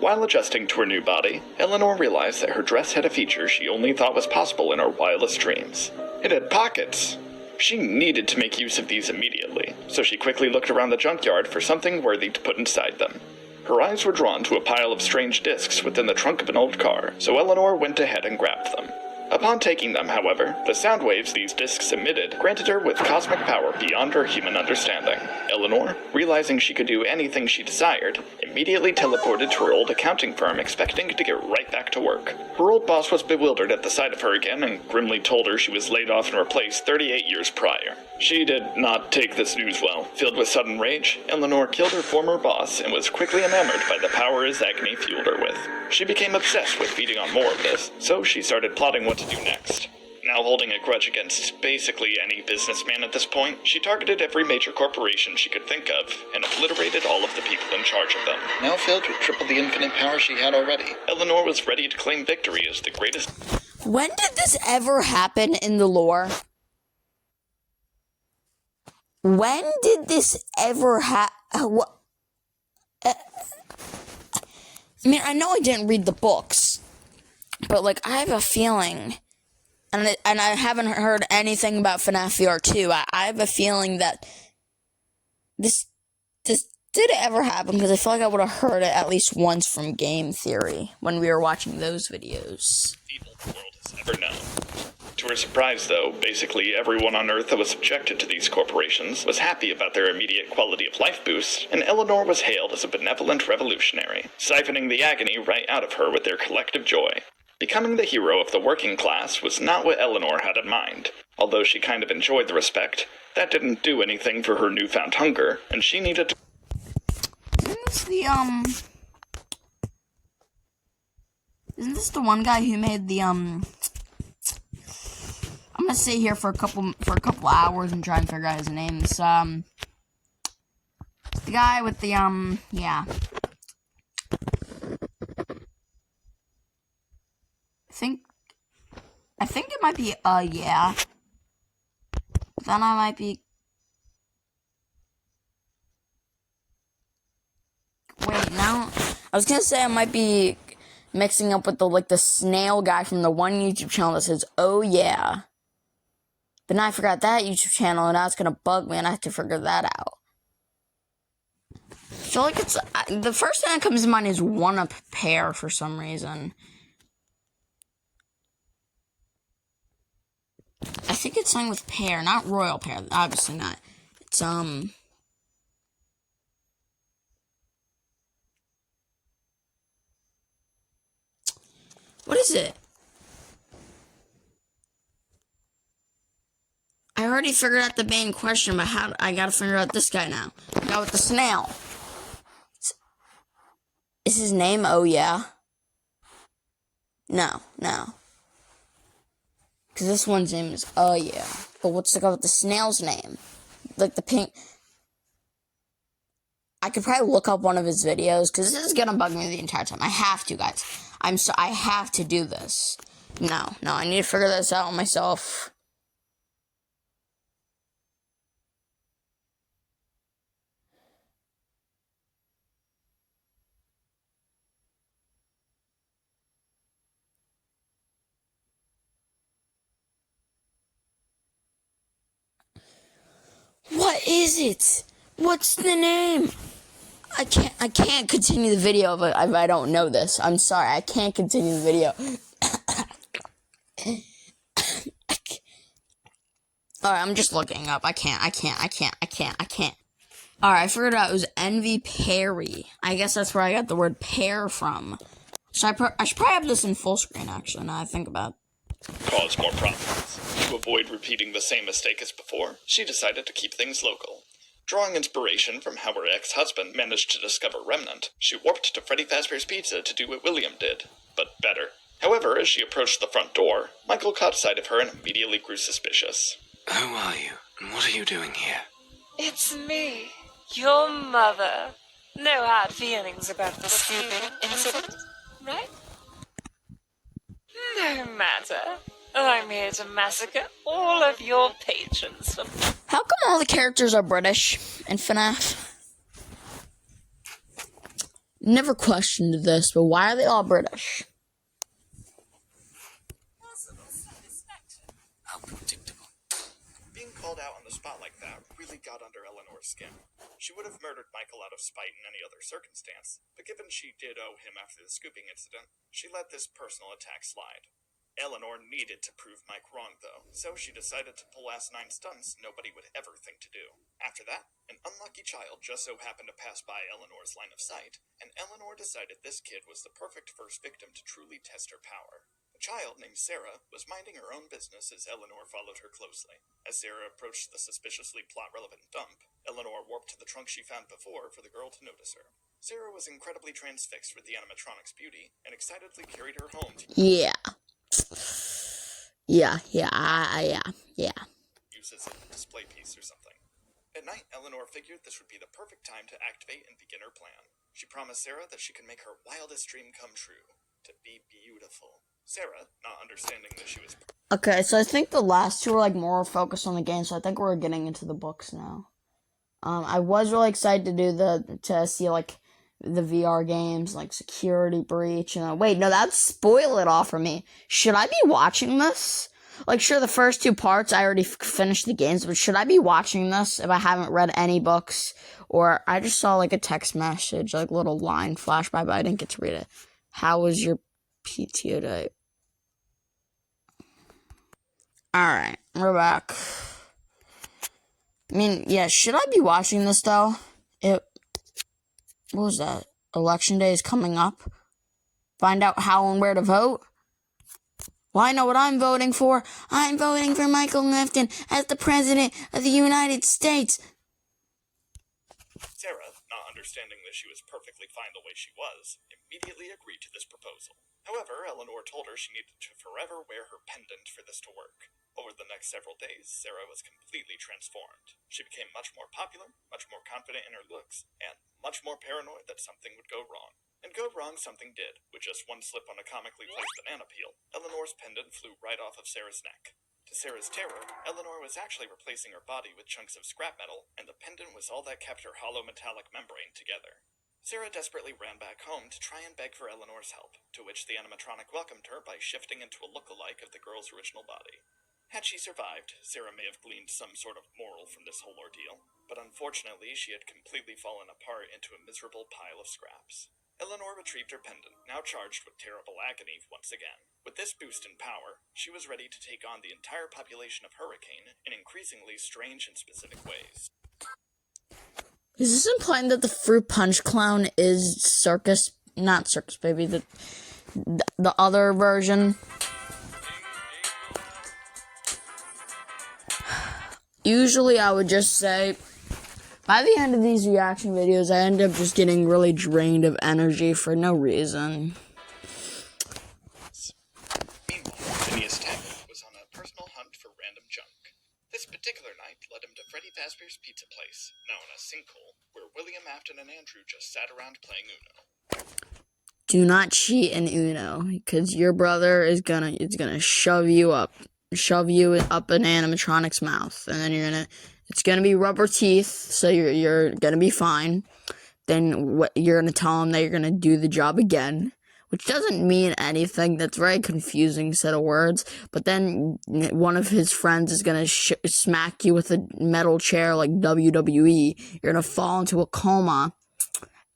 While adjusting to her new body, Eleanor realized that her dress had a feature she only thought was possible in her wildest dreams. It had pockets. She needed to make use of these immediately, so she quickly looked around the junkyard for something worthy to put inside them. Her eyes were drawn to a pile of strange discs within the trunk of an old car, so Eleanor went ahead and grabbed them. Upon taking them, however, the sound waves these discs emitted granted her with cosmic power beyond her human understanding. Eleanor, realizing she could do anything she desired, immediately teleported to her old accounting firm expecting to get right back to work. Her old boss was bewildered at the sight of her again and grimly told her she was laid off and replaced 38 years prior. She did not take this news well. Filled with sudden rage, Eleanor killed her former boss and was quickly enamored by the power his agony fueled her with. She became obsessed with feeding on more of this, so she started plotting what to do next. Now holding a grudge against basically any businessman at this point, she targeted every major corporation she could think of and obliterated all of the people in charge of them. Now filled with triple the infinite power she had already, Eleanor was ready to claim victory as the greatest. When did this ever happen in the lore? When did this ever happen? I mean, I know I didn't read the books, but, like, I have a feeling, and I haven't heard anything about FNAF VR2, I have a feeling that this did it ever happen, because I feel like I would have heard it at least once from Game Theory, when we were watching those videos. Evil the world has ever known. To her surprise, though, basically everyone on Earth that was subjected to these corporations was happy about their immediate quality of life boost, and Eleanor was hailed as a benevolent revolutionary, siphoning the agony right out of her with their collective joy. Becoming the hero of the working class was not what Eleanor had in mind. Although she kind of enjoyed the respect, that didn't do anything for her newfound hunger, and she needed to... Isn't this the one guy who made the, I'm gonna sit here for a couple hours and try and figure out his name. It's, the guy with the, yeah. I think it might be, yeah. But then I might be... Wait, now... I was gonna say I might be mixing up with the snail guy from the one YouTube channel that says, oh yeah. But now I forgot that YouTube channel, and now it's gonna bug me, and I have to figure that out. I feel like it's... the first thing that comes to mind is One-Up Pear for some reason. I think it's something with pear, not royal pear. Obviously not. It's, what is it? I already figured out the main question, but how... I gotta figure out this guy now. The guy with the snail. Is his name Oh Yeah? No. Because this one's name is Oh Yeah. But what's the guy with the snail's name? Like the pink... I could probably look up one of his videos, because this is gonna bug me the entire time. I have to, guys. I have to do this. No, I need to figure this out myself. What is it? What's the name? I can't continue the video if I don't know this. I'm sorry, I can't continue the video. Alright, I'm just looking up. I can't. Alright, I figured out it was Envy Perry. I guess that's where I got the word pear from. So I should probably have this in full screen, actually, now I think about it. Cause more problems. To avoid repeating the same mistake as before, she decided to keep things local. Drawing inspiration from how her ex-husband managed to discover Remnant, she warped to Freddy Fazbear's Pizza to do what William did, but better. However, as she approached the front door, Michael caught sight of her and immediately grew suspicious. Who are you, and what are you doing here? It's me, your mother. No hard feelings about the stupid incident, right? No matter. I'm here to massacre all of your patrons. How come all the characters are British in FNAF? Never questioned this, but why are they all British? How predictable. Being called out on the spot like that really got under Eleanor's skin. She would have murdered Michael out of spite in any other circumstance, but given she did owe him after the scooping incident, she let this personal attack slide. Eleanor needed to prove Mike wrong, though, so she decided to pull asinine stunts nobody would ever think to do. After that, an unlucky child just so happened to pass by Eleanor's line of sight, and Eleanor decided this kid was the perfect first victim to truly test her power. A child named Sarah was minding her own business as Eleanor followed her closely. As Sarah approached the suspiciously plot-relevant dump, Eleanor warped to the trunk she found before for the girl to notice her. Sarah was incredibly transfixed with the animatronic's beauty, and excitedly carried her home to Yeah. use as a display piece or something. At night, Eleanor figured this would be the perfect time to activate and begin her plan. She promised Sarah that she could make her wildest dream come true, to be beautiful. Sarah, not understanding that she was... Okay, so I think the last two were like more focused on the game, so I think we're getting into the books now. I was really excited to see like the VR games, like Security Breach, wait, no, that'd spoil it all for me. Should I be watching this? Like, sure, the first two parts, I already finished the games, but should I be watching this if I haven't read any books? Or I just saw, like, a text message, like, little line flash by, but I didn't get to read it. How was your PTO day? Alright, we're back. I mean, yeah, should I be watching this, though? What was that? Election day is coming up. Find out how and where to vote? Well, I know what I'm voting for. I'm voting for Michael Lifton as the President of the United States. Sarah, not understanding that she was perfectly fine the way she was, immediately agreed to this proposal. However, Eleanor told her she needed to forever wear her pendant for this to work. Over the next several days, Sarah was completely transformed. She became much more popular, much more confident in her looks, and much more paranoid that something would go wrong. And go wrong something did. With just one slip on a comically placed banana peel, Eleanor's pendant flew right off of Sarah's neck. To Sarah's terror, Eleanor was actually replacing her body with chunks of scrap metal, and the pendant was all that kept her hollow metallic membrane together. Sarah desperately ran back home to try and beg for Eleanor's help, to which the animatronic welcomed her by shifting into a look-alike of the girl's original body. Had she survived, Sarah may have gleaned some sort of moral from this whole ordeal, but unfortunately she had completely fallen apart into a miserable pile of scraps. Eleanor retrieved her pendant, now charged with terrible agony once again. With this boost in power, she was ready to take on the entire population of Hurricane in increasingly strange and specific ways. Is this implying that the Fruit Punch Clown is not Circus Baby, the other version? Usually I would just say, by the end of these reaction videos, I end up just getting really drained of energy for no reason. Meanwhile, Phineas Taggart was on a personal hunt for random junk. This particular night led him to Freddy Fazbear's Pizza Place, now in a sinkhole, where William, Afton, and Andrew just sat around playing Uno. Do not cheat in Uno, because your brother is gonna shove you up an animatronic's mouth, and then it's gonna be rubber teeth, so you're gonna be fine. Then you're gonna tell him that you're gonna do the job again, which doesn't mean anything. That's a very confusing set of words. But then one of his friends is gonna smack you with a metal chair like WWE. You're gonna fall into a coma,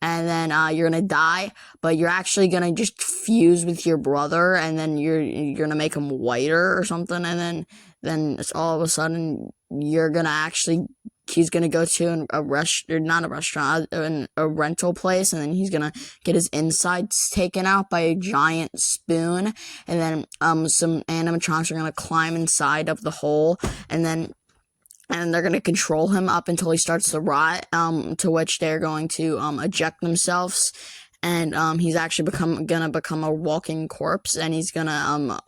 and then you're gonna die, but you're actually gonna just fuse with your brother, and then you're gonna make him whiter or something, and then it's all of a sudden you're gonna actually he's gonna go to a restaurant, not a restaurant, a rental place, and then he's gonna get his insides taken out by a giant spoon, and then some animatronics are gonna climb inside of the hole, and they're going to control him up until he starts to rot, to which they're going to eject themselves, and he's actually gonna become a walking corpse, and he's gonna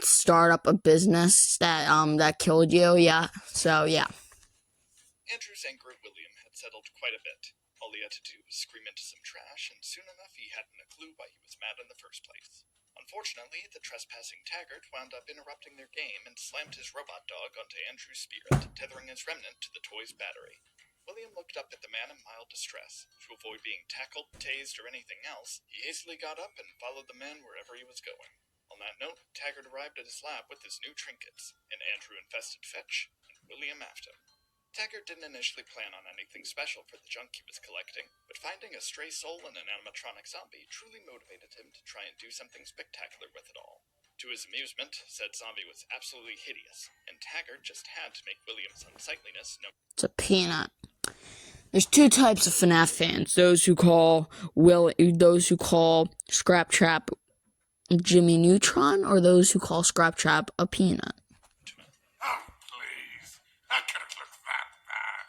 start up a business that killed you. Yeah, so yeah. Andrew's anger at William had settled quite a bit. All he had to do was scream into some trash, and soon enough he hadn't a clue why he was mad in the first place. Unfortunately, the trespassing Taggart wound up interrupting their game and slammed his robot dog onto Andrew's spirit, tethering his remnant to the toy's battery. William looked up at the man in mild distress. To avoid being tackled, tased, or anything else, he hastily got up and followed the man wherever he was going. On that note, Taggart arrived at his lab with his new trinkets, an Andrew-infested fetch, and William after him. Taggart didn't initially plan on anything special for the junk he was collecting, but finding a stray soul in an animatronic zombie truly motivated him to try and do something spectacular with it all. To his amusement, said zombie was absolutely hideous, and Taggart just had to make William's unsightliness known. It's a peanut. There's two types of FNAF fans: those who call Scrap Trap Jimmy Neutron, or those who call Scrap Trap a peanut. Oh, please. I couldn't look that bad.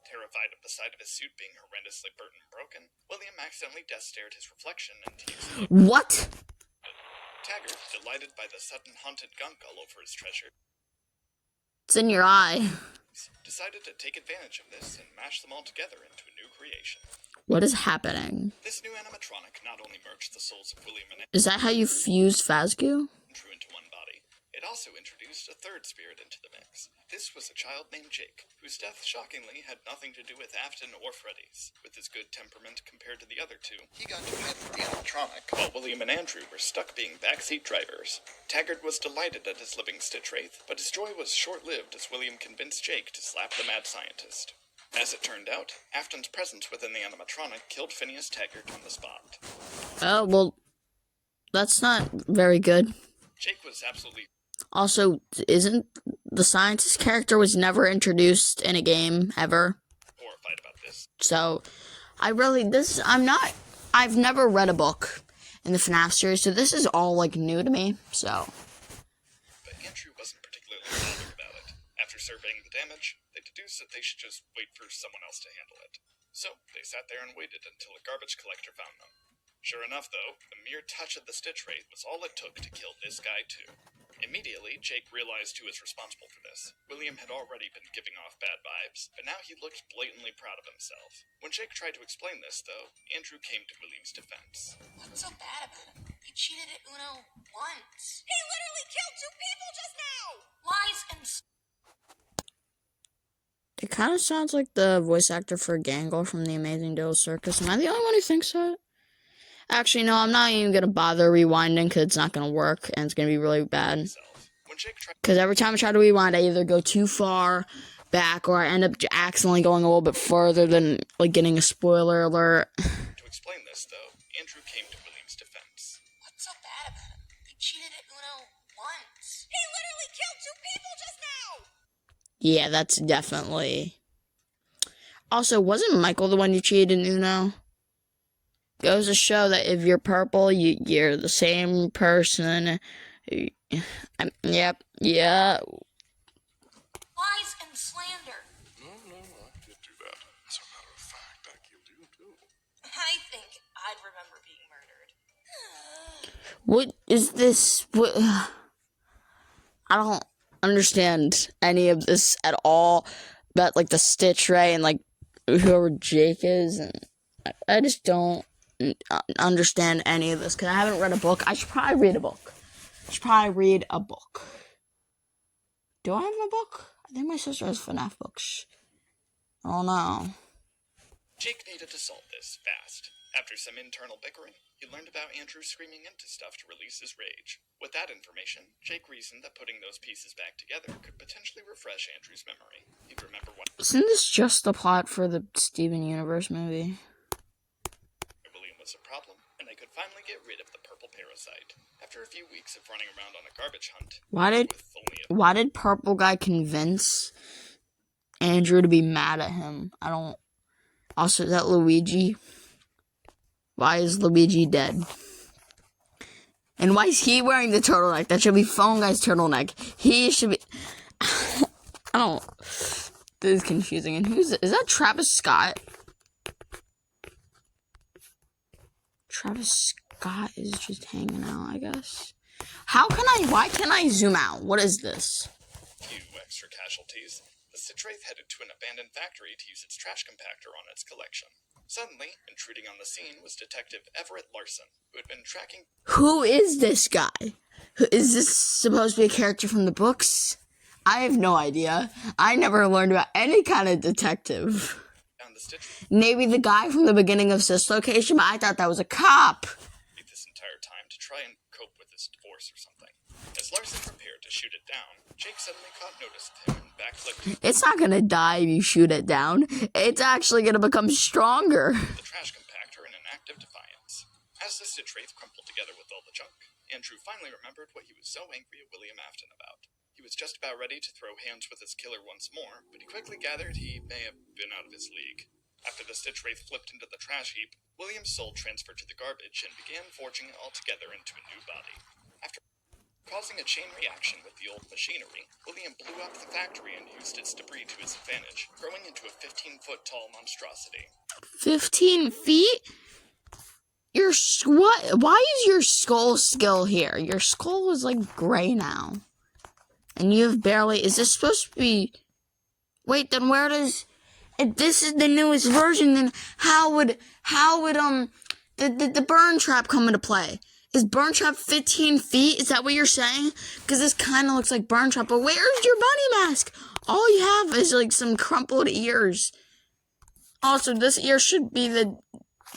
Terrified of the sight of his suit being horrendously burnt and broken, William accidentally death stared his reflection and teased. What? Taggart, delighted by the sudden haunted gunk all over his treasure, It's in your eye. decided to take advantage of this and mash them all together into a new creation. What is happening? This new animatronic not only merged the souls of William and Is that how you fuse Fazgoo? Andrew into one body, it also introduced a third spirit into the mix. This was a child named Jake, whose death shockingly had nothing to do with Afton or Freddy's. With his good temperament compared to the other two, he got to win the animatronic, while William and Andrew were stuck being backseat drivers. Taggart was delighted at his living Stitch Wraith, but his joy was short-lived as William convinced Jake to slap the mad scientist. As it turned out, Afton's presence within the animatronic killed Phineas Taggart on the spot. Oh, well, that's not very good. Jake was absolutely Also, isn't the scientist character was never introduced in a game ever? horrified about this. So, I've never read a book in the FNAF series, so this is all, like, new to me, so. But Andrew wasn't particularly bothered about it. After surveying the damage, they deduced that they should just wait for someone else to handle it. So, they sat there and waited until a garbage collector found them. Sure enough, though, the mere touch of the Stitch Wraith was all it took to kill this guy, too. Immediately, Jake realized who was responsible for this. William had already been giving off bad vibes, but now he looked blatantly proud of himself. When Jake tried to explain this, though, Andrew came to William's defense. What's so bad about him? They cheated at Uno once. He literally killed 2 people just now! Lies and... It kind of sounds like the voice actor for Gangle from The Amazing Dill Circus. Am I the only one who thinks that? Actually, no, I'm not even going to bother rewinding because it's not going to work and it's going to be really bad. Because every time I try to rewind, I either go too far back or I end up accidentally going a little bit further than, like, getting a spoiler alert. To explain this, though, Andrew came to William's defense. What's so bad about him? They cheated at Uno once. He literally killed 2 people just now! Yeah, that's definitely... Also, wasn't Michael the one you cheated in Uno? Goes to show that if you're purple, you're the same person. Yep, yeah. Lies and slander. No, I did do that. As a matter of fact, I killed you, too. I think I'd remember being murdered. What is this? What? I don't understand any of this at all. About, like, the Stitch Ray and, like, whoever Jake is. And I just don't understand any of this because I haven't read a book. I should probably read a book. Do I have a book? I think my sister has FNAF books. Oh no. Jake needed to solve this fast. After some internal bickering, He learned about Andrew screaming into stuff to release his rage. With that information, Jake reasoned that putting those pieces back together could potentially refresh Andrew's memory. He'd remember what Isn't this just the plot for the Steven Universe movie? William was a problem, and they could finally get rid of the purple parasite. After a few weeks of running around on a garbage hunt, Why did Purple Guy convince Andrew to be mad at him? I don't. Also, is that Luigi? Why is Luigi dead? And why is he wearing the turtleneck? That should be Phone Guy's turtleneck. He should be. I don't. This is confusing. And is that Travis Scott? Travis Scott is just hanging out, I guess. Why can't I zoom out? What is this? Few extra casualties. The Citraith headed to an abandoned factory to use its trash compactor on its collection. Suddenly, intruding on the scene was Detective Everett Larson, who had been tracking... Who is this guy? Is this supposed to be a character from the books? I have no idea. I never learned about any kind of detective. Down the Stitch... Maybe the guy from the beginning of Sis Location, but I thought that was a cop. ...this entire time to try and cope with his divorce or something. As Larson prepared to shoot it down, Jake suddenly caught notice of him and backflipped... It's not gonna die if you shoot it down. It's actually gonna become stronger. ...the trash compactor in an act of defiance. As the Citraith crumpled together with all the junk, Andrew finally remembered what he was so angry at William Afton about. He was just about ready to throw hands with his killer once more, but he quickly gathered he may have been out of his league. After the Citraith flipped into the trash heap, William's soul transferred to the garbage and began forging it all together into a new body. After causing a chain reaction with the old machinery, William blew up the factory and used its debris to his advantage, growing into a 15-foot-tall monstrosity. 15 feet? What? Why is your skull still here? Your skull is like gray now. And you have barely... Is this supposed to be... Wait, then where does... If this is the newest version, then how would the burn trap come into play? Is burn trap 15 feet? Is that what you're saying? Because this kind of looks like burn trap, but where's your bunny mask? All you have is like some crumpled ears. Also, this ear should be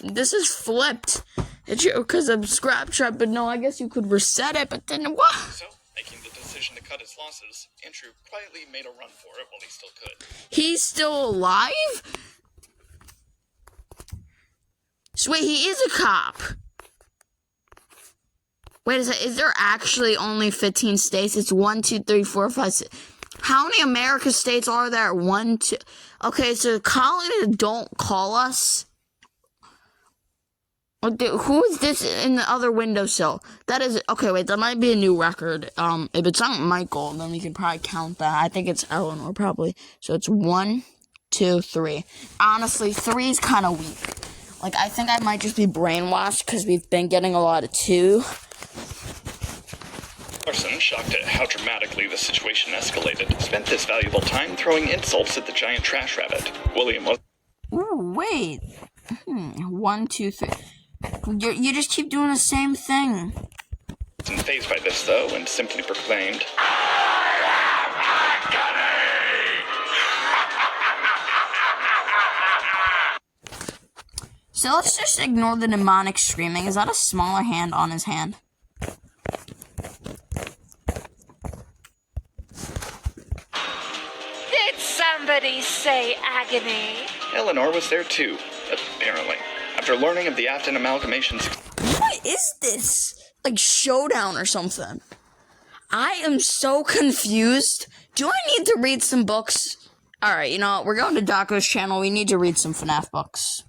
this is flipped. Because of scrap trap, but no, I guess you could reset it, but then what? So, making the decision to cut his losses, Andrew quietly made a run for it while he still could. He's still alive? So wait, he is a cop. Wait a second, is there actually only 15 states? It's 1, 2, 3, 4, 5, 6. How many American states are there? 1, 2. Okay, so colonies don't call us. Who is this in the other windowsill? That is, okay, wait, that might be a new record. If it's not Michael, then we can probably count that. I think it's Eleanor, probably. So it's 1, 2, 3. Honestly, 3 is kind of weak. Like, I think I might just be brainwashed because we've been getting a lot of 2. Larson, shocked at how dramatically the situation escalated, spent this valuable time throwing insults at the giant trash rabbit. William was... Ooh, wait. 1, 2, 3. You just keep doing the same thing. Wasn't fazed by this, though, and simply proclaimed, So let's just ignore the demonic screaming. Is that a smaller hand on his hand? Did somebody say agony? Eleanor was there too, apparently. After learning of the Afton amalgamation's... What is this? Like Showdown or something? I am so confused. Do I need to read some books? Alright, you know what? We're going to Daco's channel. We need to read some FNAF books.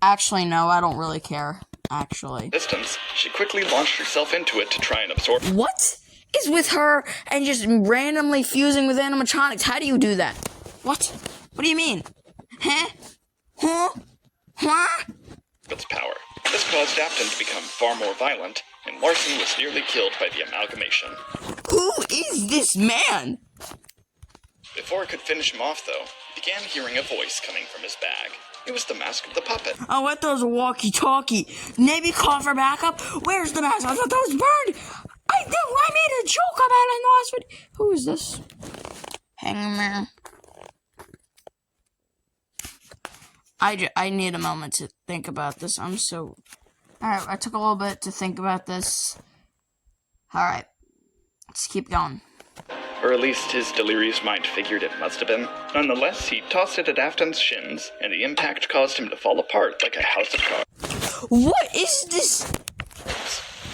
Actually, no, I don't really care. Actually. Distance, she quickly launched herself into it to try and absorb... What is with her and just randomly fusing with animatronics? How do you do that? What? What do you mean? Huh? Huh? Huh? its power. This caused Afton to become far more violent, and Larson was nearly killed by the amalgamation. Who is this man? Before it could finish him off, though, he began hearing a voice coming from his bag. It was the mask of the puppet. Oh, I thought it was a walkie-talkie. Maybe call for backup? Where's the mask? I thought that was burned. I made a joke about it in the last video. Who is this? Hangman. I need a moment to think about this. I'm so... Alright, I took a little bit to think about this. Alright, let's keep going. Or at least his delirious mind figured it must have been. Nonetheless, he tossed it at Afton's shins, and the impact caused him to fall apart like a house of cards. What is this?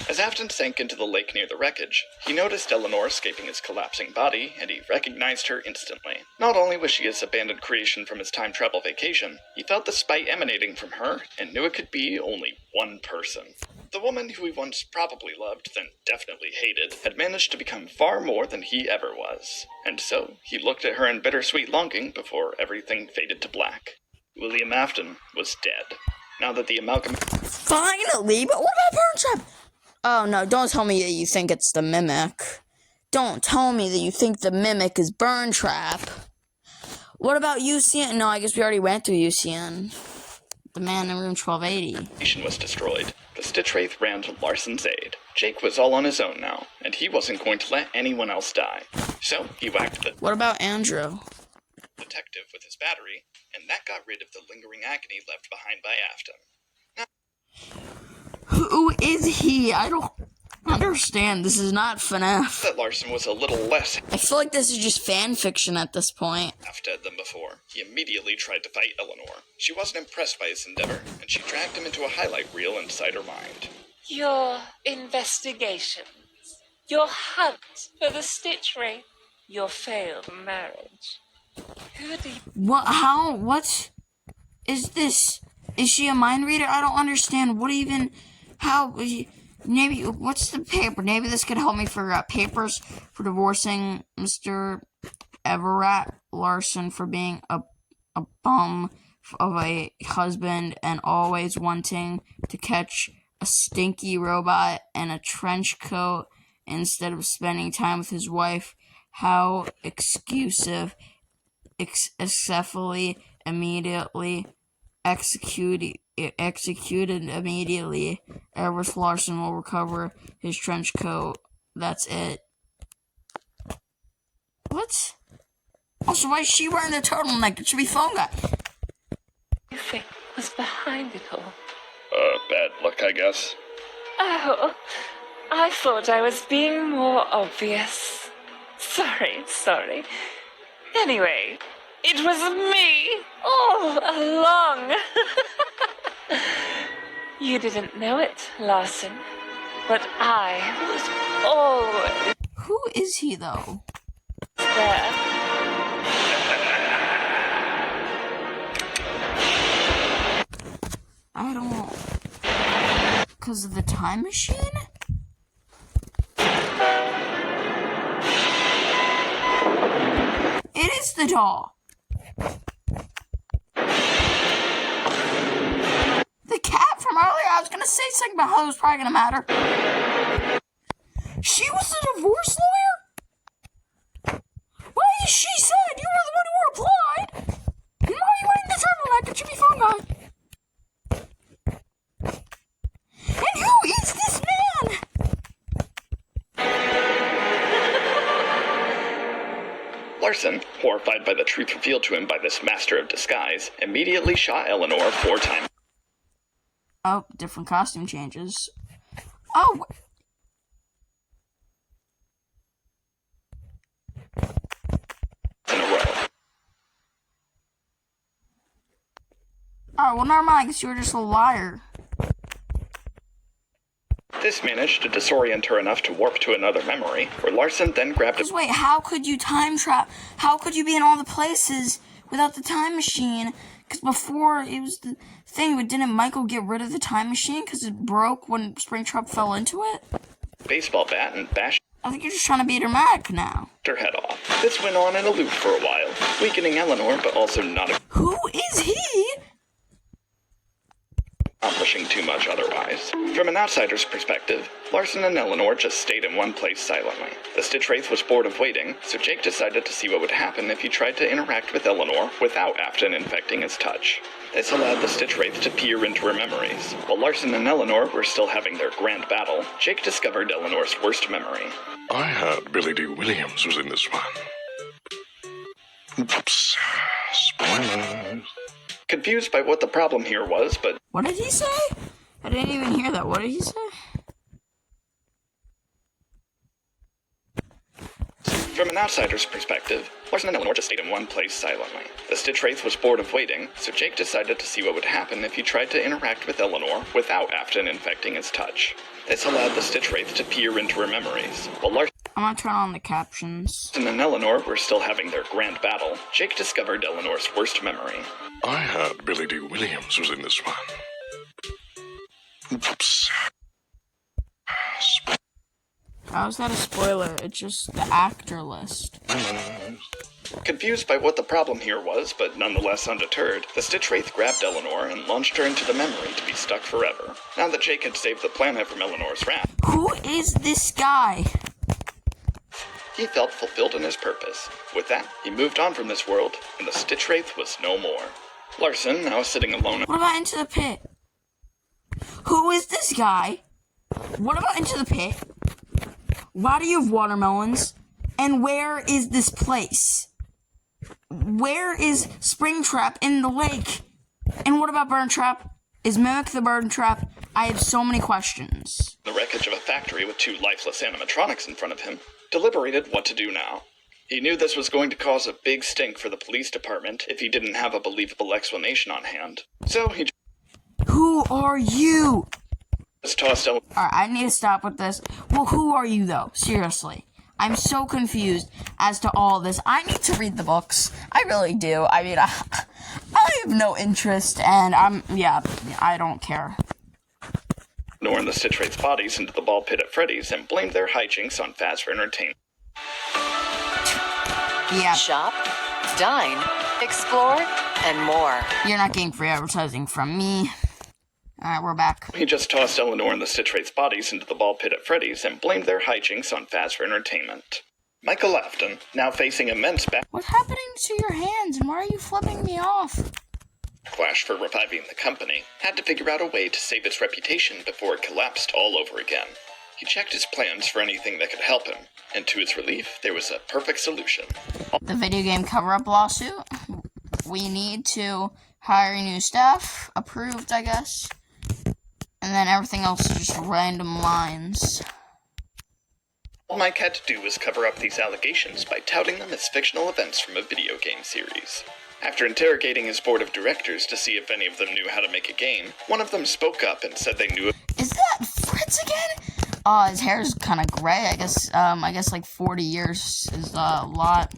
As Afton sank into the lake near the wreckage, he noticed Eleanor escaping his collapsing body, and he recognized her instantly. Not only was she his abandoned creation from his time travel vacation, he felt the spite emanating from her, and knew it could be only one person. The woman who he once probably loved, then definitely hated, had managed to become far more than he ever was. And so, he looked at her in bittersweet longing before everything faded to black. William Afton was dead. Now that the amalgam... Finally, but what about Burn Trap? Oh no, don't tell me that you think it's the Mimic. Don't tell me that you think the Mimic is Burn Trap. What about UCN? No, I guess we already went through UCN. The man in room 1280. was destroyed. The Stitch Wraith ran to Larson's aid. Jake was all on his own now, and he wasn't going to let anyone else die. So, he whacked the What about Andrew? detective with his battery, and that got rid of the lingering agony left behind by Afton. Who is he? I don't understand. This is not FNAF. That Larson was a little less I feel like this is just fan fiction at this point. half-dead than before. He immediately tried to fight Eleanor. She wasn't impressed by his endeavor, and she dragged him into a highlight reel inside her mind. Your investigations, your hunt for the Stitch Wraith, your failed marriage. Who do you... What? How? What is this? Is she a mind reader? I don't understand. What even? How? Maybe. What's the paper? Maybe this could help me figure out papers for divorcing Mr. Everett Larson for being a bum of a husband and always wanting to catch a stinky robot in a trench coat instead of spending time with his wife. How excusive. Excephally immediately executed immediately. Everett Larson will recover his trench coat. That's it. What? Also, why is she wearing a turtleneck? It should be phone guy. you think was behind it all? Bad luck, I guess. Oh, I thought I was being more obvious. Sorry. Anyway, it was me all along. You didn't know it, Larson, but I was always Who is he, though? there. I don't... Because of the time machine? It is the doll. The cat from earlier, I was going to say something about how it was probably going to matter. She was the divorce lawyer? Why is she said? You were the one who replied. And why are you wearing the turtleneck? It should be phone guy. And who is this man? Larson, horrified by the truth revealed to him by this master of disguise, immediately shot Eleanor 4 times Oh, different costume changes. Oh, in a row. well, never mind. I guess you were just a liar. This managed to disorient her enough to warp to another memory, where Larson then grabbed a Because wait, how could you time trap? How could you be in all the places without the time machine? Because before it was the thing, but didn't Michael get rid of the time machine because it broke when Springtrap fell into it? baseball bat and bashed I think you're just trying to be dramatic now. her head off. This went on in a loop for a while, weakening Eleanor, but also not Who is he? accomplishing too much otherwise. From an outsider's perspective, Larson and Eleanor just stayed in one place silently. The Stitch Wraith was bored of waiting, so Jake decided to see what would happen if he tried to interact with Eleanor without Afton infecting his touch. This allowed the Stitch Wraith to peer into her memories. While Larson and Eleanor were still having their grand battle, Jake discovered Eleanor's worst memory. I heard Billy D. Williams was in this one. Oops. Spoilers. Confused by what the problem here was, but What did he say? I didn't even hear that. What did he say? From an outsider's perspective, Larson and Eleanor just stayed in one place silently. The Stitch Wraith was bored of waiting, so Jake decided to see what would happen if he tried to interact with Eleanor without Afton infecting his touch. This allowed the Stitch Wraith to peer into her memories. While Larson I'm gonna turn on the captions. and Eleanor were still having their grand battle, Jake discovered Eleanor's worst memory. I heard Billy D. Williams was in this one. Oops. How is that a spoiler? It's just the actor list. Confused by what the problem here was, but nonetheless undeterred, the Stitch Wraith grabbed Eleanor and launched her into the memory to be stuck forever. Now that Jake had saved the planet from Eleanor's wrath, Who is this guy? he felt fulfilled in his purpose. With that, he moved on from this world, and the Stitch Wraith was no more. Larson, now sitting alone, What about Into the Pit? Who is this guy? What about Into the Pit? Why do you have watermelons? And where is this place? Where is Springtrap in the lake? And what about Burn Trap? Is Mimic the Burn Trap? I have so many questions. the wreckage of a factory with two lifeless animatronics in front of him, deliberated what to do now. He knew this was going to cause a big stink for the police department if he didn't have a believable explanation on hand. So he Who are you? just tossed Eleanor Alright, I need to stop with this. Well, who are you, though? Seriously. I'm so confused as to all this. I need to read the books. I really do. I mean, I have no interest, and I don't care. and the Stitch Wraith's bodies into the ball pit at Freddy's and blamed their hijinks on Fazbear Entertainment. Yeah, Shop, dine, explore, and more. you're not getting free advertising from me. Alright, we're back. He just tossed Eleanor and the Stitch Wraith's bodies into the ball pit at Freddy's and blamed their hijinks on Fazbear Entertainment. Michael Afton, now facing immense What's happening to your hands, and why are you flipping me off? backlash for reviving the company, had to figure out a way to save its reputation before it collapsed all over again. He checked his plans for anything that could help him, and to his relief, there was a perfect solution. The video game cover-up lawsuit. We need to hire new staff. Approved, I guess. And then everything else is just random lines. All Mike had to do was cover up these allegations by touting them as fictional events from a video game series. After interrogating his board of directors to see if any of them knew how to make a game, one of them spoke up and said they knew. Is that Fritz again? His hair's kind of gray. I guess like 40 years is a lot.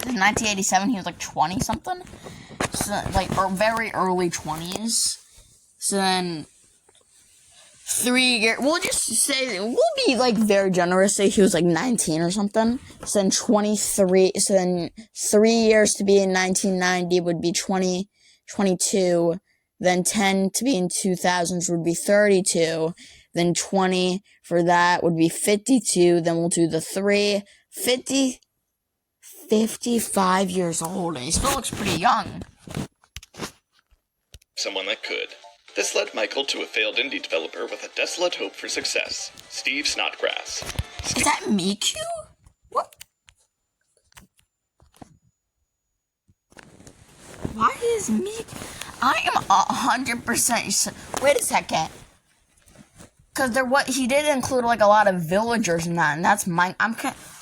In 1987, he was like 20 something. So or very early 20s. So then 3 years. We'll just say we'll be like very generous. Say he was like 19 or something. So then 23. So then 3 years to be in 1990 would be 22. Then 10 to be in 2000s would be 32. Then 20 for that would be 52. Then we'll do the 55 years old. And he still looks pretty young. Someone that could. This led Michael to a failed indie developer with a desolate hope for success, Steve Snodgrass. Is that Miku? What? Why is I am 100%. Wait a second. Because he did include like a lot of villagers in that, and that's mine.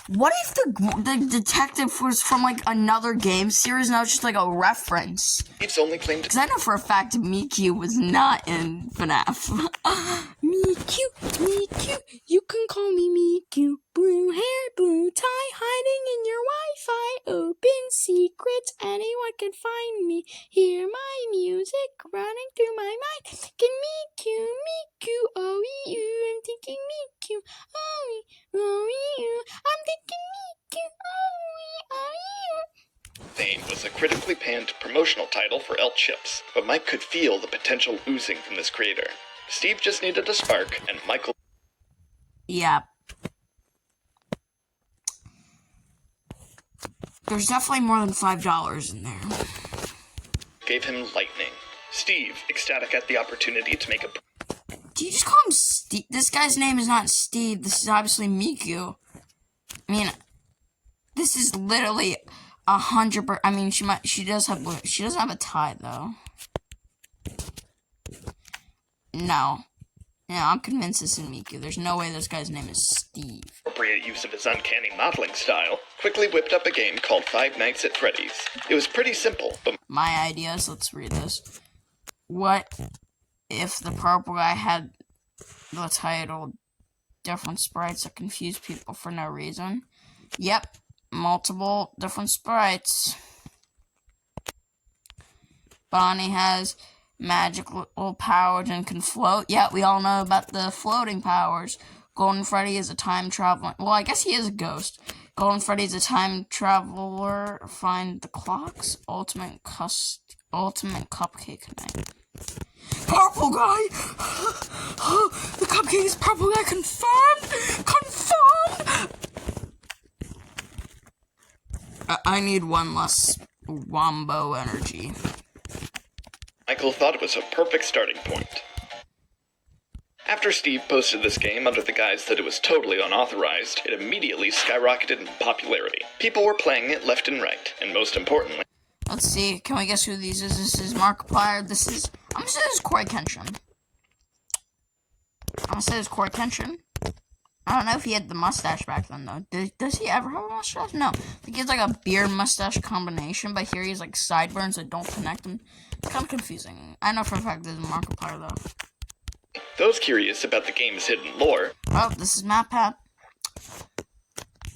What if the detective was from like another game series and that was just like a reference? Steve's only claim to. Because I know for a fact Miku was not in FNAF. Miku, you can call me Miku. Blue hair, blue tie, hiding in your Wi-Fi. Open secrets, anyone can find me. Hear my music running through my mind. Can Miku, oh you, I'm thinking Miku, oh you, I'm thinking Miku, oh you. Fame was a critically panned promotional title for El Chips, but Mike could feel the potential oozing from this creator. Steve just needed a spark, and Michael. Yeah. There's definitely more than $5 in there. Gave him lightning. Steve, ecstatic at the opportunity to make a. Do you just call him Steve? This guy's name is not Steve. This is obviously Miku. I mean, this is literally 100%. I mean, she does have a tie though. No. Yeah, I'm convinced this is Miku. There's no way this guy's name is Steve. Appropriate use of his uncanny modeling style, quickly whipped up a game called Five Nights at Freddy's. It was pretty simple, but My ideas, let's read this. What if the purple guy had the title different sprites that confuse people for no reason? Yep, multiple different sprites. Bonnie has magical powers and can float. Yeah, we all know about the floating powers. Golden Freddy is a time traveler. Well, I guess he is a ghost. Golden Freddy is a time traveler. Find the clocks. Ultimate cupcake night. Purple guy! The cupcake is purple guy. Confirmed! Confirmed! I need one less Wombo energy. Michael thought it was a perfect starting point. After Steve posted this game under the guise that it was totally unauthorized, it immediately skyrocketed in popularity. People were playing it left and right, and most importantly... Let's see, can we guess who these is? This is Markiplier, I'm gonna say this is Corey Kenshin. I don't know if he had the mustache back then, though. Does he ever have a mustache? No. I think he has like a beard-mustache combination, but here he's like sideburns that don't connect him. It's kind of confusing. I know for a fact this is Markiplier, though. Those curious about the game's hidden lore... Oh, this is MatPat.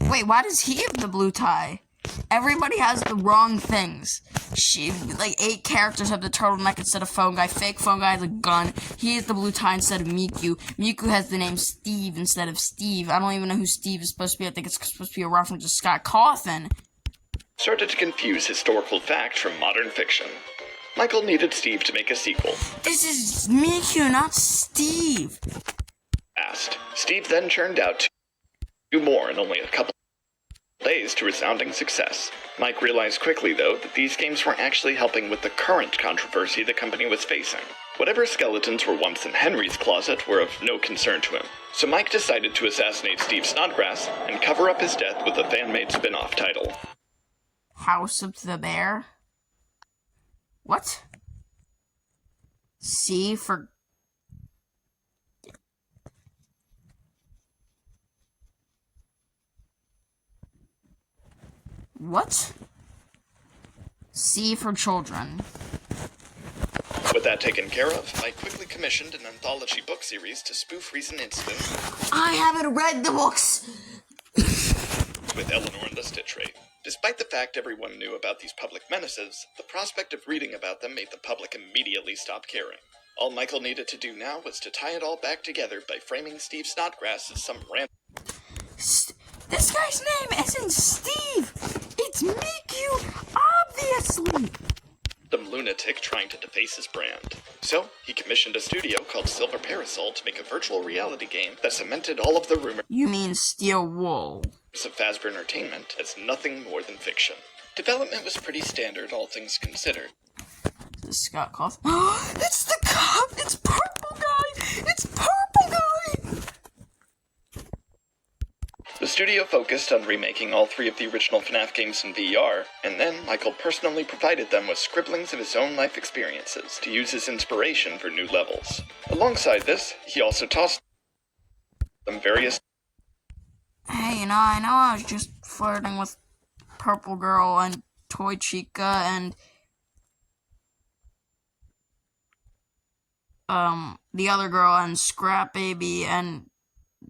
Wait, why does he have the blue tie? Everybody has the wrong things. Like 8 characters have the turtleneck instead of phone guy. Fake phone guy has a gun. He has the blue tie instead of Miku. Miku has the name Steve instead of Steve. I don't even know who Steve is supposed to be. I think it's supposed to be a reference to Scott Cawthon. Started to confuse historical fact from modern fiction. Michael needed Steve to make a sequel. This is Miku, not Steve. Asked. Steve then churned out to do more in only a couple days to resounding success. Mike realized quickly, though, that these games weren't actually helping with the current controversy the company was facing. Whatever skeletons were once in Henry's closet were of no concern to him. So Mike decided to assassinate Steve Snodgrass and cover up his death with a fan-made spin-off title. House of the Bear? What? C for... What? C for children. With that taken care of, I quickly commissioned an anthology book series to spoof recent incidents. I haven't read the books! With Eleanor and the Stitch Ray. Despite the fact everyone knew about these public menaces, the prospect of reading about them made the public immediately stop caring. All Michael needed to do now was to tie it all back together by framing Steve Snodgrass as some random... This guy's name isn't Steve! It's Miku, obviously! Some lunatic trying to deface his brand. So, he commissioned a studio called Silver Parasol to make a virtual reality game that cemented all of the rumors... You mean Steel Wool? ...of Fazbear Entertainment as nothing more than fiction. Development was pretty standard, all things considered. This is Scott Cawthon. It's the cop! It's Purple Guy! It's Purple Guy! The studio focused on remaking all 3 of the original FNAF games in VR, and then Michael personally provided them with scribblings of his own life experiences to use as inspiration for new levels. Alongside this, he also tossed them various... Hey, I know I was just flirting with Purple Girl and Toy Chica and... the other girl and Scrap Baby and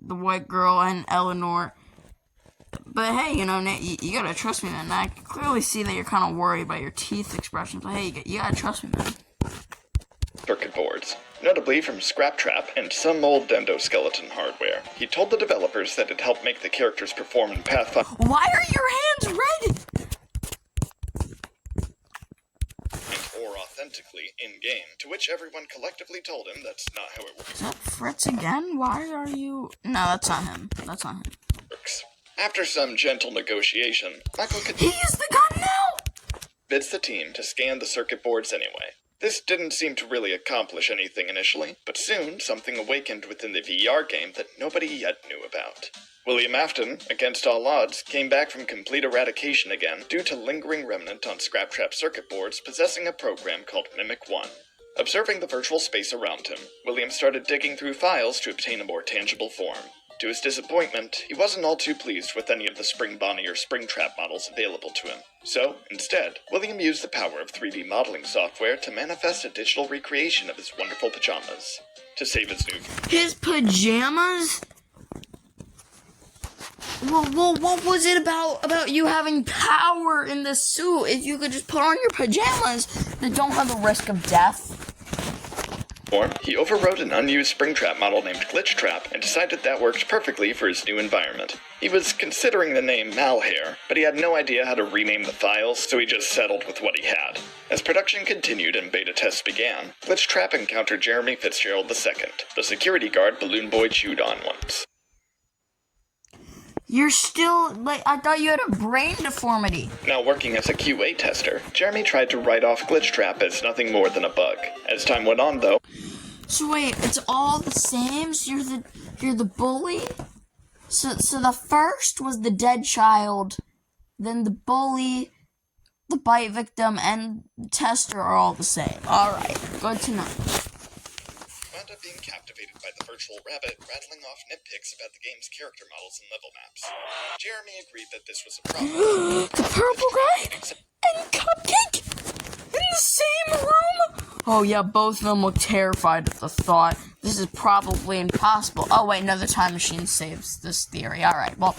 the white girl and Eleanor. But hey, Nate, you gotta trust me, man. I can clearly see that you're kind of worried about your teeth expressions, but hey, you gotta trust me, man. Circuit boards, notably from Scrap Trap and some old endoskeleton hardware. He told the developers that it helped make the characters perform in Pathfinder. Why are your hands red? Or authentically in-game, to which everyone collectively told him that's not how it works. Is that Fritz again? Why are you... No, that's not him. That's not him. After some gentle negotiation, Michael could... He is the gun now! Bids the team to scan the circuit boards anyway. This didn't seem to really accomplish anything initially, but soon something awakened within the VR game that nobody yet knew about. William Afton, against all odds, came back from complete eradication again due to lingering remnant on Scrap Trap circuit boards possessing a program called Mimic 1. Observing the virtual space around him, William started digging through files to obtain a more tangible form. To his disappointment, he wasn't all too pleased with any of the Spring Bonnie or Springtrap models available to him. So, instead, William used the power of 3D modeling software to manifest a digital recreation of his wonderful pajamas. To save his new... His pajamas? Well, what was it about you having power in the suit if you could just put on your pajamas that don't have the risk of death? He overwrote an unused Springtrap model named Glitchtrap and decided that worked perfectly for his new environment. He was considering the name Malhair, but he had no idea how to rename the files, so he just settled with what he had. As production continued and beta tests began, Glitchtrap encountered Jeremy Fitzgerald II, the security guard Balloon Boy chewed on once. You're still, I thought you had a brain deformity. Now working as a QA tester, Jeremy tried to write off Glitchtrap as nothing more than a bug. As time went on, though... So wait, it's all the same? So you're the bully? So the first was the dead child, then the bully, the bite victim, and the tester are all the same. Alright, good to know. Wound up being captivated by the virtual rabbit rattling off nitpicks about the game's character models and level maps. Jeremy agreed that this was a problem. The purple guy and Cupcake in the same room? Oh yeah, both of them look terrified at the thought. This is probably impossible. Oh wait, no, the time machine saves this theory. Alright, well,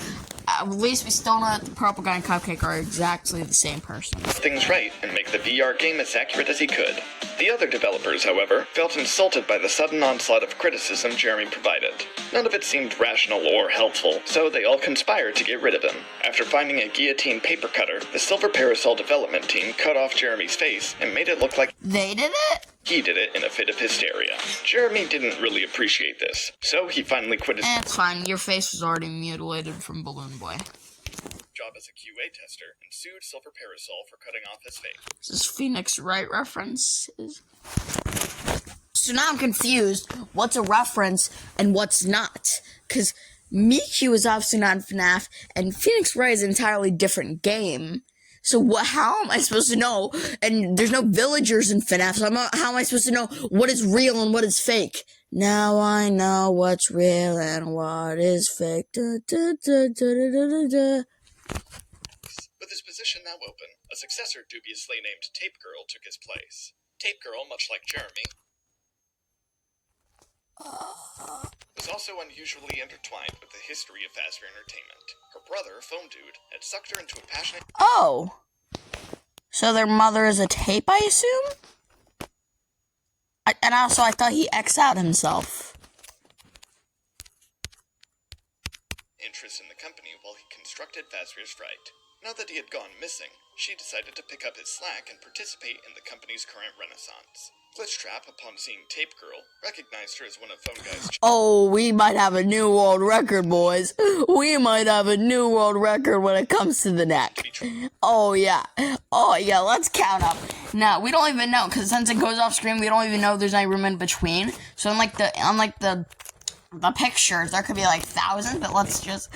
at least we still know that the purple guy and Cupcake are exactly the same person. Things right and make the VR game as accurate as he could. The other developers, however, felt insulted by the sudden onslaught of criticism Jeremy provided. None of it seemed rational or helpful, so they all conspired to get rid of him. After finding a guillotine paper cutter, the Silver Parasol development team cut off Jeremy's face and made it look like they did it? He did it in a fit of hysteria. Jeremy didn't really appreciate this, so he finally quit his it's fine, your face was already mutilated from Balloon Boy. job as a QA tester and sued Silver Parasol for cutting off his face. This is Phoenix Wright references. So now I'm confused. What's a reference and what's not? Because Miku is obviously not in FNAF, and Phoenix Wright is an entirely different game. So how am I supposed to know? And there's no villagers in FNAF, so how am I supposed to know what is real and what is fake? Now I know what's real and what is fake. Da, da, da, da, da, da, da. With his position now open, a successor dubiously named Tape Girl took his place. Tape Girl, much like Jeremy, was also unusually intertwined with the history of Fazbear Entertainment. Her brother, Phone Dude, had sucked her into a passionate... Oh! So their mother is a tape, I assume? And also, I thought he X'd out himself. Interest in the company while he constructed Fazbear's Fright. Now that he had gone missing, she decided to pick up his slack and participate in the company's current renaissance. Glitchtrap, upon seeing Tape Girl, recognized her as one of Phone Guy's... Oh, we might have a new world record, boys. We might have a new world record when it comes to the neck. Oh, yeah. Oh, yeah, let's count up. Now, we don't even know, because since it goes off screen, we don't even know if there's any room in between. So, unlike the pictures, there could be like thousands, but let's just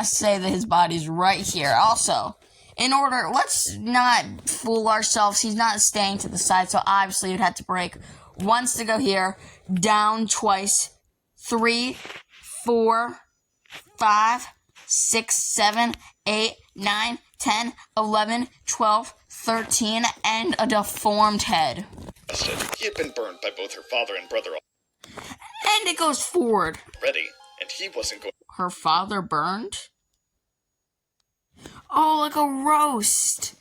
say that his body's right here. Also, let's not fool ourselves. He's not staying to the side, so obviously you'd have to break once to go here, down twice, 3, 4, 5, 6, 7, 8, 9, 10, 11, 12, 13, and a deformed head. He had been burned by both her father and brother And it goes forward. already, and he wasn't going... Her father burned? Oh, like a roast.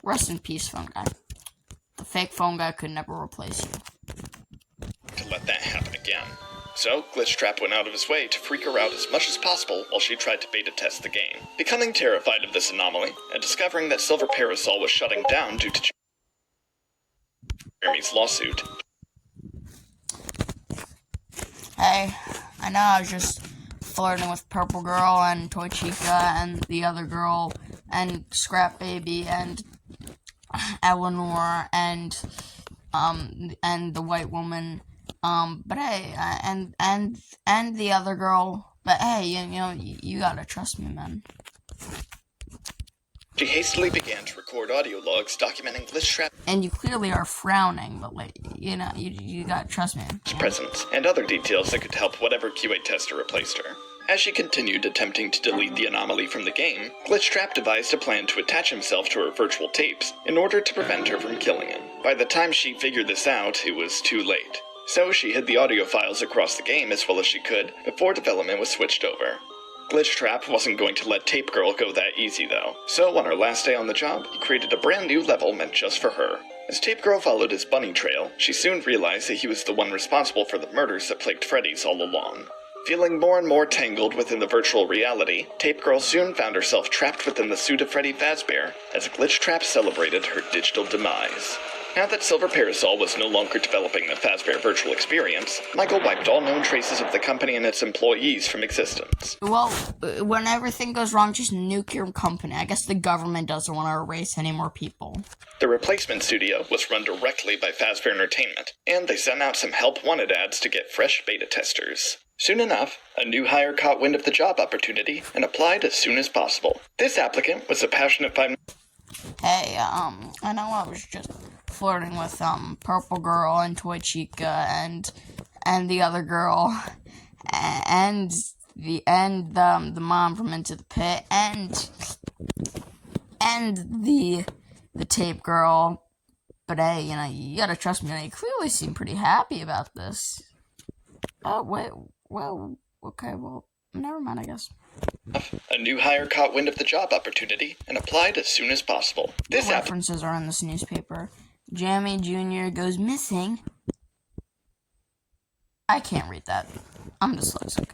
Rest in peace, Phone Guy. The fake Phone Guy could never replace you. to let that happen again. So, Glitchtrap went out of his way to freak her out as much as possible while she tried to beta test the game. Becoming terrified of this anomaly, and discovering that Silver Parasol was shutting down due to Jeremy's lawsuit. Hey, I know I was just flirting with Purple Girl and Toy Chica and the other girl and Scrap Baby and Eleanor and the white woman, but hey, and the other girl, but hey, you know, you gotta trust me, man. She hastily began to record audio logs documenting Glitchtrap's And you clearly are frowning, but like, you know, you gotta trust me. presence and other details that could help whatever QA tester replaced her. As she continued attempting to delete the anomaly from the game, Glitchtrap devised a plan to attach himself to her virtual tapes in order to prevent her from killing him. By the time she figured this out, it was too late. So she hid the audio files across the game as well as she could before development was switched over. Glitchtrap wasn't going to let Tape Girl go that easy though, so on her last day on the job, he created a brand new level meant just for her. As Tape Girl followed his bunny trail, she soon realized that he was the one responsible for the murders that plagued Freddy's all along. Feeling more and more tangled within the virtual reality, Tape Girl soon found herself trapped within the suit of Freddy Fazbear as Glitchtrap celebrated her digital demise. Now that Silver Parasol was no longer developing the Fazbear virtual experience, Michael wiped all known traces of the company and its employees from existence. Well, when everything goes wrong, just nuke your company. I guess the government doesn't want to erase any more people. The replacement studio was run directly by Fazbear Entertainment, and they sent out some help wanted ads to get fresh beta testers. Soon enough, a new hire caught wind of the job opportunity and applied as soon as possible. This applicant was a passionate Hey, I know I was just flirting with, Purple Girl and Toy Chica and the other girl, and the mom from Into the Pit, and the Tape Girl, but hey, you know, you gotta trust me, you clearly seem pretty happy about this. Oh, wait, well, okay, well, never mind, I guess. A new hire caught wind of the job opportunity and applied as soon as possible. This references are in this newspaper. Jamie Jr. goes missing. I can't read that. I'm dyslexic.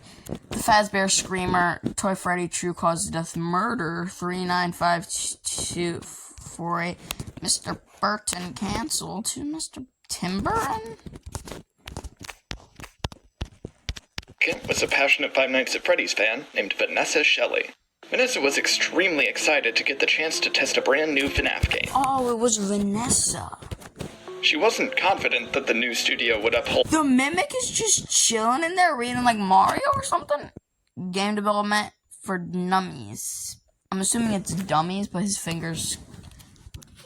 The Fazbear Screamer, Toy Freddy True Cause of Death Murder, 395248. Mr. Burton cancel to Mr. Timberin? was a passionate Five Nights at Freddy's fan named Vanessa Shelley. Vanessa was extremely excited to get the chance to test a brand new FNAF game. Oh, it was Vanessa. She wasn't confident that the new studio would uphold. The Mimic is just chilling in there reading like Mario or something? Game development for nummies. I'm assuming it's dummies, but his fingers.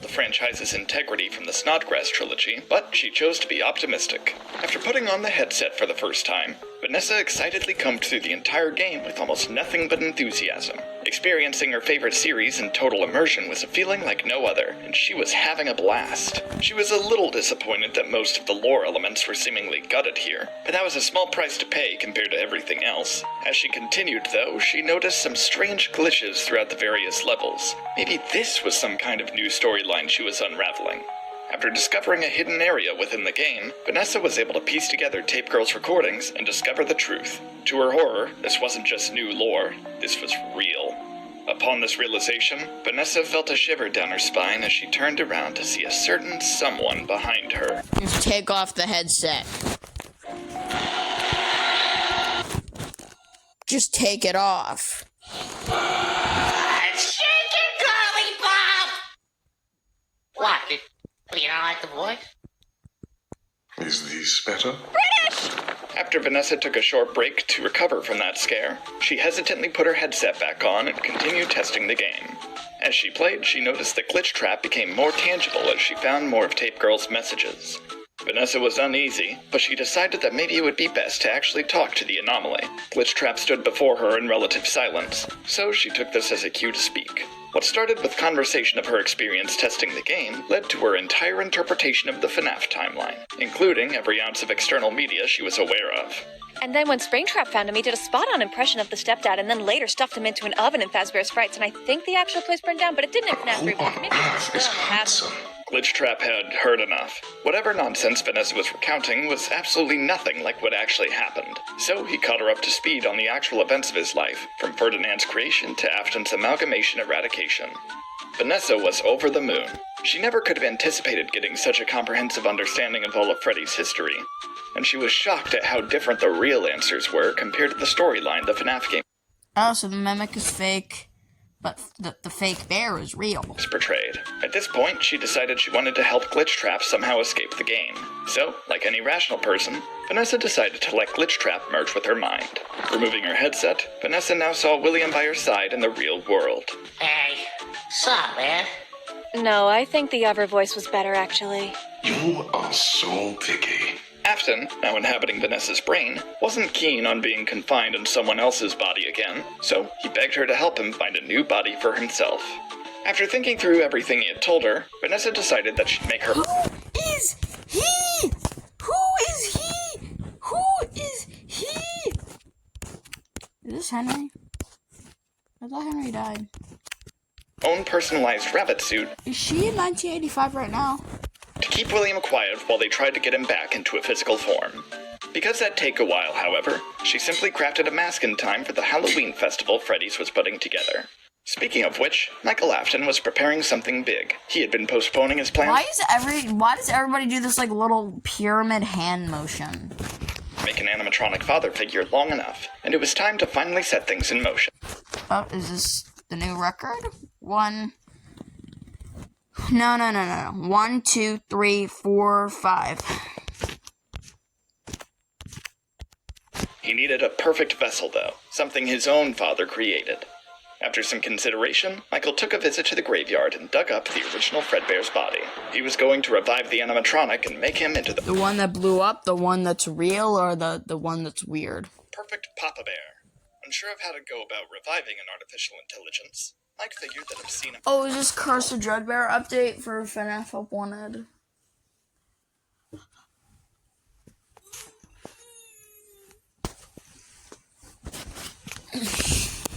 The franchise's integrity from the Snodgrass trilogy, but she chose to be optimistic. After putting on the headset for the first time, Vanessa excitedly combed through the entire game with almost nothing but enthusiasm. Experiencing her favorite series in total immersion was a feeling like no other, and she was having a blast. She was a little disappointed that most of the lore elements were seemingly gutted here, but that was a small price to pay compared to everything else. As she continued, though, she noticed some strange glitches throughout the various levels. Maybe this was some kind of new storyline she was unraveling. After discovering a hidden area within the game, Vanessa was able to piece together Tape Girl's recordings and discover the truth. To her horror, this wasn't just new lore, this was real. Upon this realization, Vanessa felt a shiver down her spine as she turned around to see a certain someone behind her. Just take off the headset. Just take it off. Shake it, girly Bob! What? You don't like the voice? Is this better? After Vanessa took a short break to recover from that scare, she hesitantly put her headset back on and continued testing the game. As she played, she noticed that Glitchtrap became more tangible as she found more of Tape Girl's messages. Vanessa was uneasy, but she decided that maybe it would be best to actually talk to the anomaly. Glitchtrap stood before her in relative silence, so she took this as a cue to speak. What started with conversation of her experience testing the game led to her entire interpretation of the FNAF timeline, including every ounce of external media she was aware of. And then when Springtrap found him, he did a spot-on impression of the stepdad and then later stuffed him into an oven in Fazbear Sprites, and I think the actual place burned down, but it didn't in FNAF 3. Who on earth is Hudson? Glitchtrap had heard enough. Whatever nonsense Vanessa was recounting was absolutely nothing like what actually happened. So he caught her up to speed on the actual events of his life, from Ferdinand's creation to Afton's amalgamation eradication. Vanessa was over the moon. She never could have anticipated getting such a comprehensive understanding of all of Freddy's history, and she was shocked at how different the real answers were compared to the storyline the FNAF game. Oh, so the Mimic is fake. but the fake bear is real. Was portrayed. At this point, she decided she wanted to help Glitchtrap somehow escape the game. So, like any rational person, Vanessa decided to let Glitchtrap merge with her mind. Removing her headset, Vanessa now saw William by her side in the real world. Hey, sup, man? No, I think the other voice was better, actually. You are so picky. Afton, now inhabiting Vanessa's brain, wasn't keen on being confined in someone else's body again, so he begged her to help him find a new body for himself. After thinking through everything he had told her, Vanessa decided that she'd make her— Who is he? Who is he? Who is he? Is this Henry? I thought Henry died. own personalized rabbit suit Is she in 1985 right now? to keep William quiet while they tried to get him back into a physical form. Because that'd take a while, however, she simply crafted a mask in time for the Halloween festival Freddy's was putting together. Speaking of which, Michael Afton was preparing something big. He had been postponing his plans. Why does everybody do this like little pyramid hand motion? Make an animatronic father figure long enough, and it was time to finally set things in motion. Oh, is this the new record? One. No. 1, 2, 3, 4, 5. He needed a perfect vessel, though, something his own father created. After some consideration, Michael took a visit to the graveyard and dug up the original Fredbear's body. He was going to revive the animatronic and make him into the one that blew up, the one that's real, or the one that's weird? perfect Papa Bear. Unsure of how to go about reviving an artificial intelligence, Mike figured that obscene— Oh, is this Curse of Dreadbear update for FNAF Up Wanted?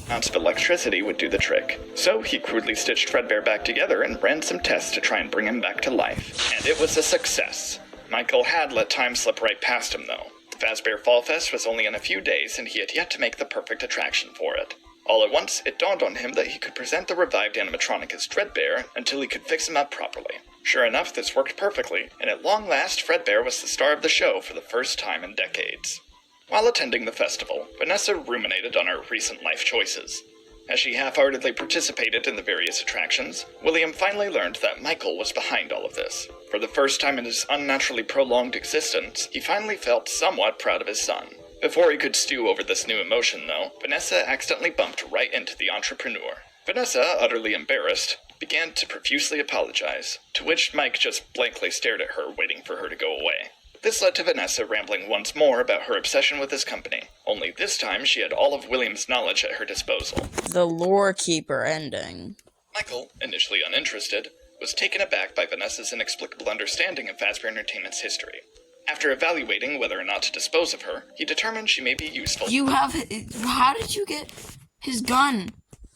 amounts of electricity would do the trick. So he crudely stitched Fredbear back together and ran some tests to try and bring him back to life. And it was a success. Michael had let time slip right past him, though. The Fazbear Fall Fest was only in a few days, and he had yet to make the perfect attraction for it. All at once, it dawned on him that he could present the revived animatronic as Dreadbear until he could fix him up properly. Sure enough, this worked perfectly, and at long last, Fredbear was the star of the show for the first time in decades. While attending the festival, Vanessa ruminated on her recent life choices. As she half-heartedly participated in the various attractions, William finally learned that Michael was behind all of this. For the first time in his unnaturally prolonged existence, he finally felt somewhat proud of his son. Before he could stew over this new emotion, though, Vanessa accidentally bumped right into the entrepreneur. Vanessa, utterly embarrassed, began to profusely apologize, to which Mike just blankly stared at her, waiting for her to go away. This led to Vanessa rambling once more about her obsession with his company, only this time she had all of William's knowledge at her disposal. The Lore Keeper ending. Michael, initially uninterested, was taken aback by Vanessa's inexplicable understanding of Fazbear Entertainment's history. After evaluating whether or not to dispose of her, he determined she may be useful. How did you get his gun?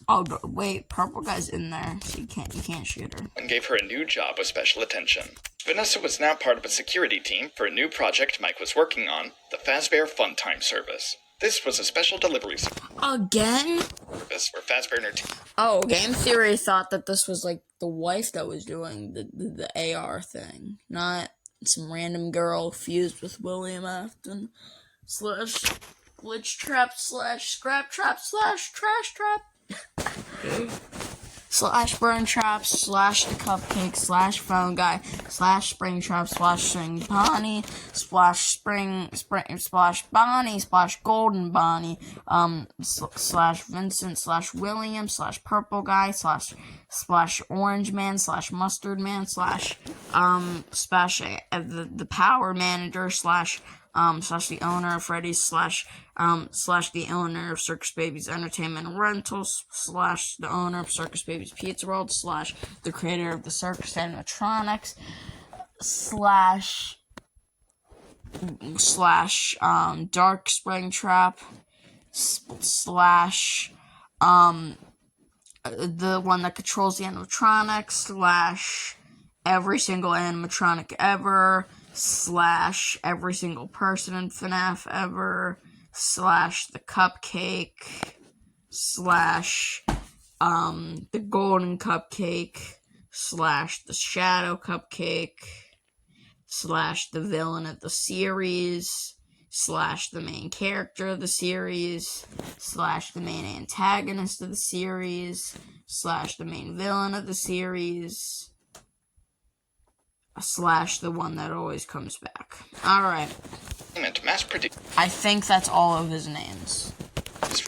Oh, wait, purple guy's in there, so you can't shoot her. And gave her a new job with special attention. Vanessa was now part of a security team for a new project Mike was working on, the Fazbear Fun Time Service. This was a special delivery Again? service where Fazbear Entertainment— Oh, Game Theory thought that this was like the wife that was doing the AR thing, not some random girl fused with William Afton / glitch trap / scrap trap / trash trap / burn trap / the cupcake / phone guy / spring trap / swing Bonnie splash Bonnie / golden Bonnie / Vincent / William / purple guy / orange man / mustard man / splash the power manager / the owner of Freddy's / the owner of Circus Baby's Entertainment Rentals / the owner of Circus Baby's Pizza World / the creator of the Circus Animatronics / Dark Spring Trap / the one that controls the animatronics / every single animatronic ever / every single person in FNAF ever / the cupcake / the golden cupcake / the shadow cupcake / the villain of the series slash the main character of the series, slash the main antagonist of the series, slash the main villain of the series, slash the one that always comes back. Alright. I think that's all of his names.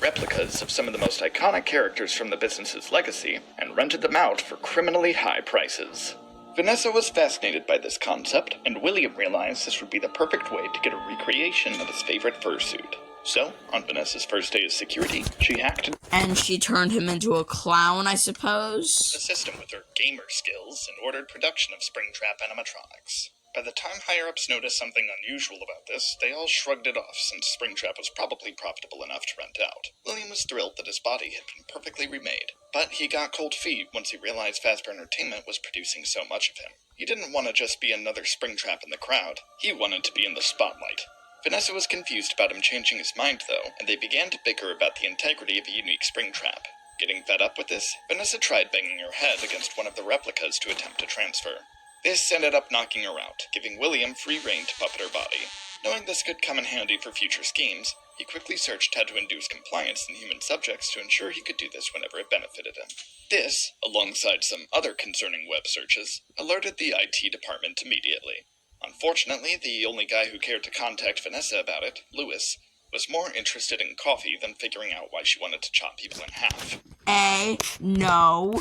Replicas of some of the most iconic characters from the business's legacy and rented them out for criminally high prices. Vanessa was fascinated by this concept, and William realized this would be the perfect way to get a recreation of his favorite fursuit. So, on Vanessa's first day as security, she hacked and she turned him into a clown, I suppose. The system with her gamer skills and ordered production of Springtrap animatronics. By the time higher-ups noticed something unusual about this, they all shrugged it off since Springtrap was probably profitable enough to rent out. William was thrilled that his body had been perfectly remade, but he got cold feet once he realized Fazbear Entertainment was producing so much of him. He didn't want to just be another Springtrap in the crowd, he wanted to be in the spotlight. Vanessa was confused about him changing his mind, though, and they began to bicker about the integrity of a unique Springtrap. Getting fed up with this, Vanessa tried banging her head against one of the replicas to attempt to transfer. This ended up knocking her out, giving William free rein to puppet her body. Knowing this could come in handy for future schemes, he quickly searched how to induce compliance in human subjects to ensure he could do this whenever it benefited him. This, alongside some other concerning web searches, alerted the IT department immediately. Unfortunately, the only guy who cared to contact Vanessa about it, Lewis, was more interested in coffee than figuring out why she wanted to chop people in half. No.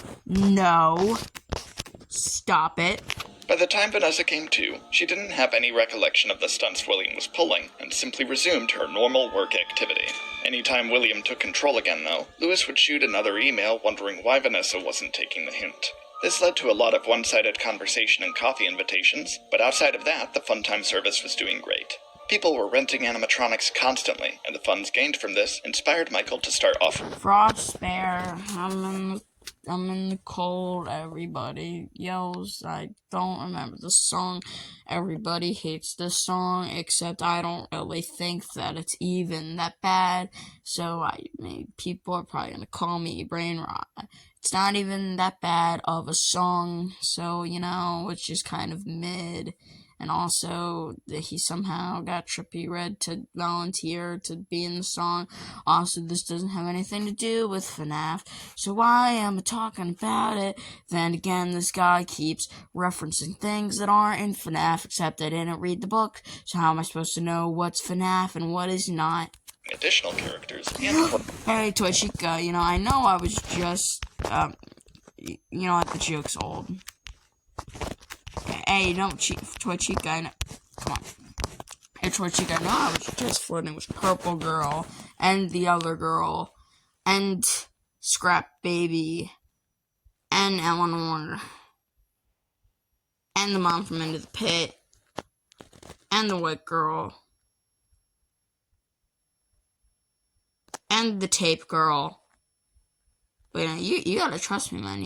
Stop it. By the time Vanessa came to, she didn't have any recollection of the stunts William was pulling, and simply resumed her normal work activity. Anytime William took control again, though, Lewis would shoot another email wondering why Vanessa wasn't taking the hint. This led to a lot of one-sided conversation and coffee invitations, but outside of that, the Funtime service was doing great. People were renting animatronics constantly, and the funds gained from this inspired Michael to start offering Frostbear, I'm in the cold, everybody yells. I don't remember the song. Everybody hates the song, except I don't really think that it's even that bad. So people are probably gonna call me brain rot. It's not even that bad of a song, so, it's just kind of mid. And also, he somehow got Trippie Redd to volunteer to be in the song. Also, this doesn't have anything to do with FNAF. So why am I talking about it? Then again, this guy keeps referencing things that aren't in FNAF, except I didn't read the book. So how am I supposed to know what's FNAF and what is not? Additional characters and Hey, Toy Chica, I know I was just, the joke's old. Hey, don't cheat, Toy Chica, come on. Hey, Toy Chica, I know I was just flirting with Purple Girl, and the other girl, and Scrap Baby, and Eleanor, and the mom from Into the Pit, and the white girl, and the tape girl. But you gotta trust me, man,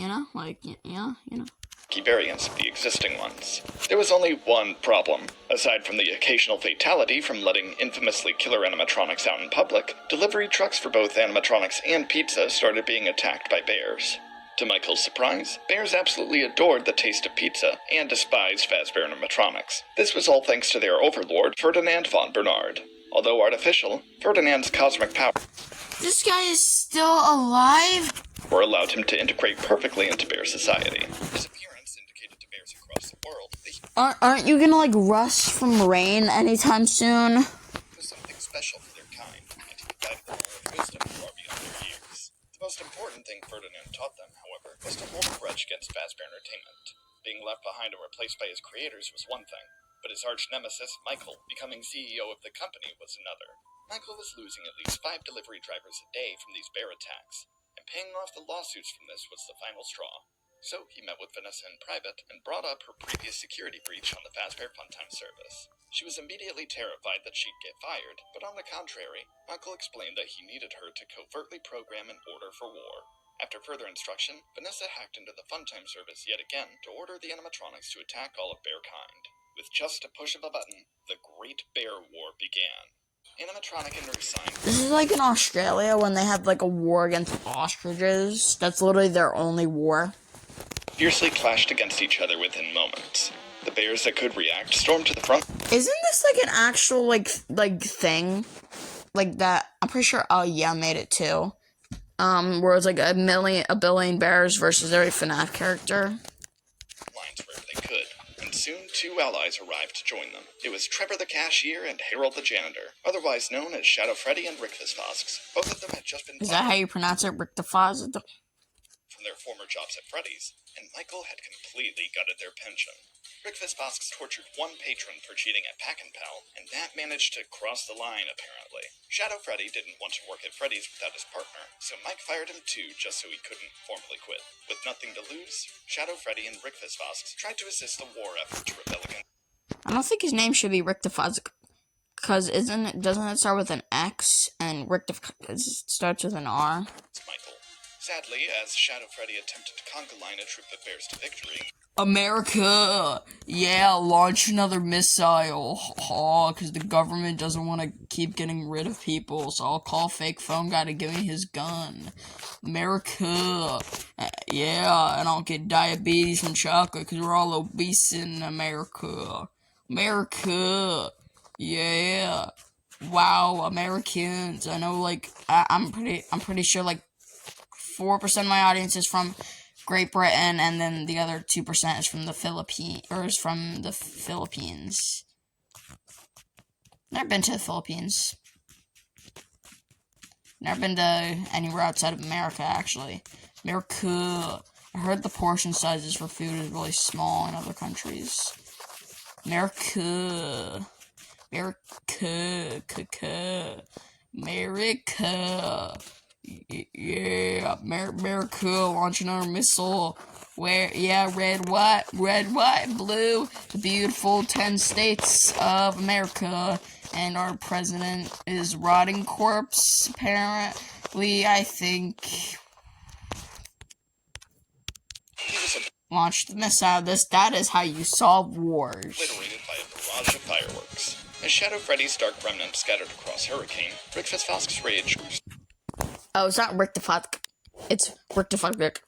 variants of the existing ones. There was only one problem. Aside from the occasional fatality from letting infamously killer animatronics out in public, delivery trucks for both animatronics and pizza started being attacked by bears. To Michael's surprise, bears absolutely adored the taste of pizza and despised Fazbear animatronics. This was all thanks to their overlord, Ferdinand von Bernard. Although artificial, Ferdinand's cosmic power This guy is still alive? Or allowed him to integrate perfectly into bear society. His appearance indicated to bears across the world that Aren't you gonna, rust from rain anytime soon? he was something special for their kind, and he provided them with wisdom far beyond their years. The most important thing Ferdinand taught them, however, was to hold a grudge against Fazbear Entertainment. Being left behind and replaced by his creators was one thing, but his arch-nemesis, Michael, becoming CEO of the company was another. Michael was losing at least 5 delivery drivers a day from these bear attacks, and paying off the lawsuits from this was the final straw. So he met with Vanessa in private and brought up her previous security breach on the Fazbear Funtime service. She was immediately terrified that she'd get fired, but on the contrary, Michael explained that he needed her to covertly program an order for war. After further instruction, Vanessa hacked into the Funtime service yet again to order the animatronics to attack all of bear kind. With just a push of a button, the Great Bear War began. Animatronic and Resign. This is like in Australia when they have a war against ostriches. That's literally their only war. Fiercely clashed against each other within moments. The bears that could react stormed to the front. Isn't this like an actual like thing? Like that, I'm pretty sure yeah made it too. Where it's like a billion bears versus every FNAF character. Lines wherever they could, and soon 2 allies arrived to join them. It was Trevor the cashier and Harold the janitor, otherwise known as Shadow Freddy and Rick Fosks. Both of them had just been Is that how you pronounce it, Rick the Foz? from their former jobs at Freddy's, and Michael had completely gutted their pension. Rick Fosks tortured one patron for cheating at Pack and Pal, and that managed to cross the line, apparently. Shadow Freddy didn't want to work at Freddy's without his partner, so Mike fired him too just so he couldn't formally quit. With nothing to lose, Shadow Freddy and Rick Fosks tried to assist the war effort to rebel against. I don't think his name should be Rick the Foz, because doesn't it start with an X, and Rick starts with an R? Michael. Sadly, as Shadow Freddy attempted to conga line a troop of bears to victory, America! Yeah, launch another missile. Because the government doesn't want to keep getting rid of people, so I'll call fake phone guy to give me his gun. America! Yeah, and I'll get diabetes from chocolate because we're all obese in America. America! Yeah! Wow, Americans! I know, like, I'm pretty sure, like, 4% of my audience is from Great Britain, and then the other 2% is from the Philippines. Never been to the Philippines. Never been to anywhere outside of America, actually. America. I heard the portion sizes for food is really small in other countries. America. America. America. Yeah, America launching our missile. Where, yeah, red, white, blue. The beautiful 10 states of America. And our president is rotting corpse, apparently, I think. Launch the missile. That is how you solve wars. Obliterated by a barrage of fireworks. As Shadow Freddy's dark remnant scattered across Hurricane, Rick Fosks' rage grew Oh, it's not Rick the Fuck. It's Rick the Fuck Rick.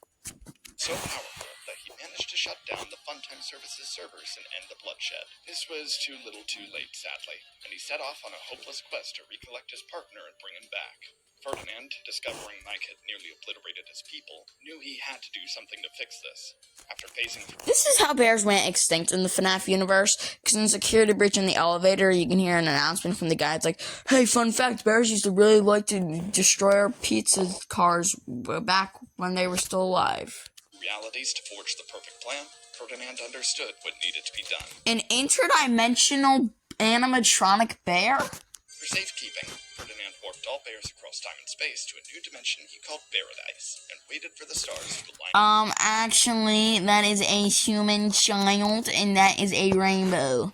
so powerful that he managed to shut down the Funtime Services servers and end the bloodshed. This was too little too late, sadly, and he set off on a hopeless quest to recollect his partner and bring him back. Ferdinand, discovering Mike had nearly obliterated his people, knew he had to do something to fix this. After facing This is how bears went extinct in the FNAF universe, because in security breach in the elevator, you can hear an announcement from the guy. It's like, hey, fun fact, bears used to really like to destroy our pizza cars back when they were still alive. realities to forge the perfect plan, Ferdinand understood what needed to be done. An interdimensional animatronic bear? For safekeeping, Ferdinand warped all bears across time and space to a new dimension he called Paradise, and waited for the stars to align. Actually, that is a human child, and that is a rainbow.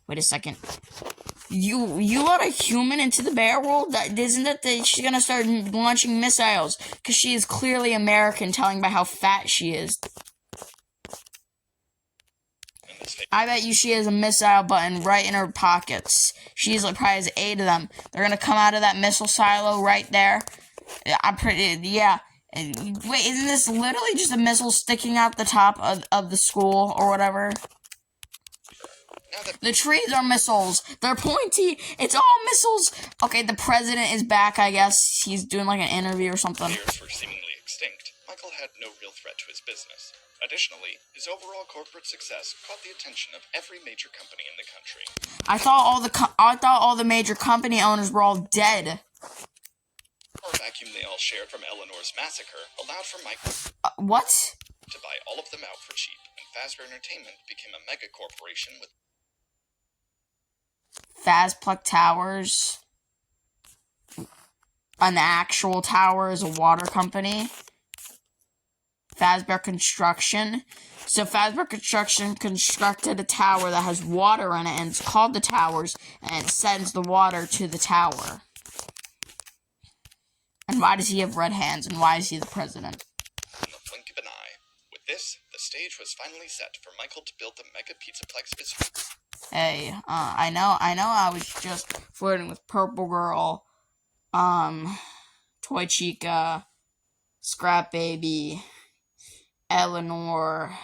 Wait a second. You let a human into the bear world? She's gonna start launching missiles, because she is clearly American, telling by how fat she is. I bet you she has a missile button right in her pockets. She's like probably has 8 of them. They're gonna come out of that missile silo right there. Yeah. Wait, isn't this literally just a missile sticking out the top of the school or whatever? The trees are missiles. They're pointy. It's all missiles. Okay, the president is back, I guess. He's doing like an interview or something. Bears were seemingly extinct. Michael had no real threat to his business. Additionally, his overall corporate success caught the attention of every major company in the country. I thought all the major company owners were all dead. The vacuum they all shared from Eleanor's massacre allowed for Michael What? to buy all of them out for cheap, and Fazbear Entertainment became a mega corporation with Fazpluck Towers. An actual tower is a water company. Fazbear Construction. So Fazbear Construction constructed a tower that has water in it, and it's called the Towers, and it sends the water to the tower. And why does he have red hands, and why is he the president? in the blink of an eye. With this, the stage was finally set for Michael to build the mega pizzaplex of his dreams. Hey, I know I was just flirting with Purple Girl, Toy Chica, Scrap Baby, Eleanor,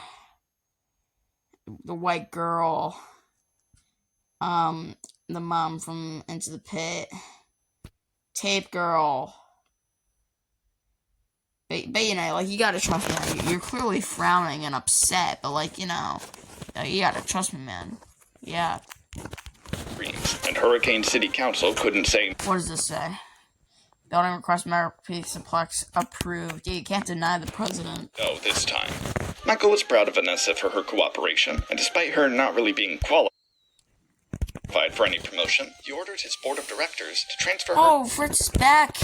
the white girl, the mom from Into the Pit, Tape Girl. But you know, like, you gotta trust me. You're clearly frowning and upset, but, like, you know, you gotta trust me, man. Yeah. And Hurricane City Council couldn't say. What does this say? Building request Mayor Pizzaplex approved. Yeah, you can't deny the president. No, this time. Michael was proud of Vanessa for her cooperation, and despite her not really being qualified for any promotion, he ordered his board of directors to transfer her. Oh, Fritz is back!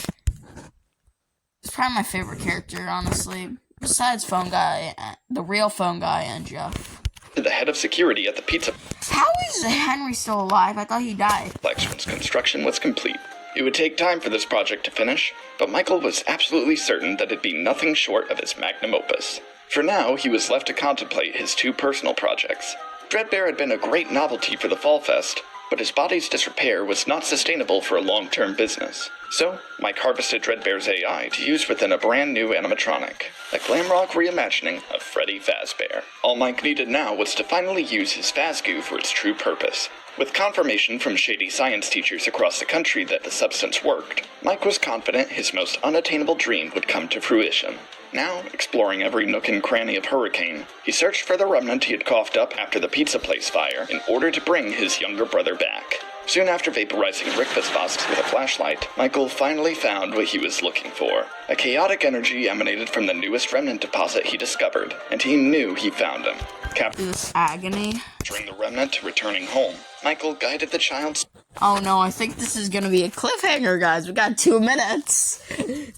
He's probably my favorite character, honestly. Besides Phone Guy, the real Phone Guy, and Jeff. To the head of security at the pizza. How is Henry still alive? I thought he died. Once construction was complete. It would take time for this project to finish, but Michael was absolutely certain that it'd be nothing short of his magnum opus. For now, he was left to contemplate his two personal projects. Dreadbear had been a great novelty for the Fall Fest, but his body's disrepair was not sustainable for a long-term business. So, Mike harvested Dreadbear's AI to use within a brand new animatronic, a glam rock reimagining of Freddy Fazbear. All Mike needed now was to finally use his Fazgoo for its true purpose. With confirmation from shady science teachers across the country that the substance worked, Mike was confident his most unattainable dream would come to fruition. Now, exploring every nook and cranny of Hurricane, he searched for the remnant he had coughed up after the pizza place fire in order to bring his younger brother back. Soon after vaporizing breakfast boxes with a flashlight, Michael finally found what he was looking for. A chaotic energy emanated from the newest remnant deposit he discovered, and he knew he found him. This agony. During the remnant returning home, Michael guided the child's. Oh no, I think this is gonna be a cliffhanger, guys. We got 2 minutes.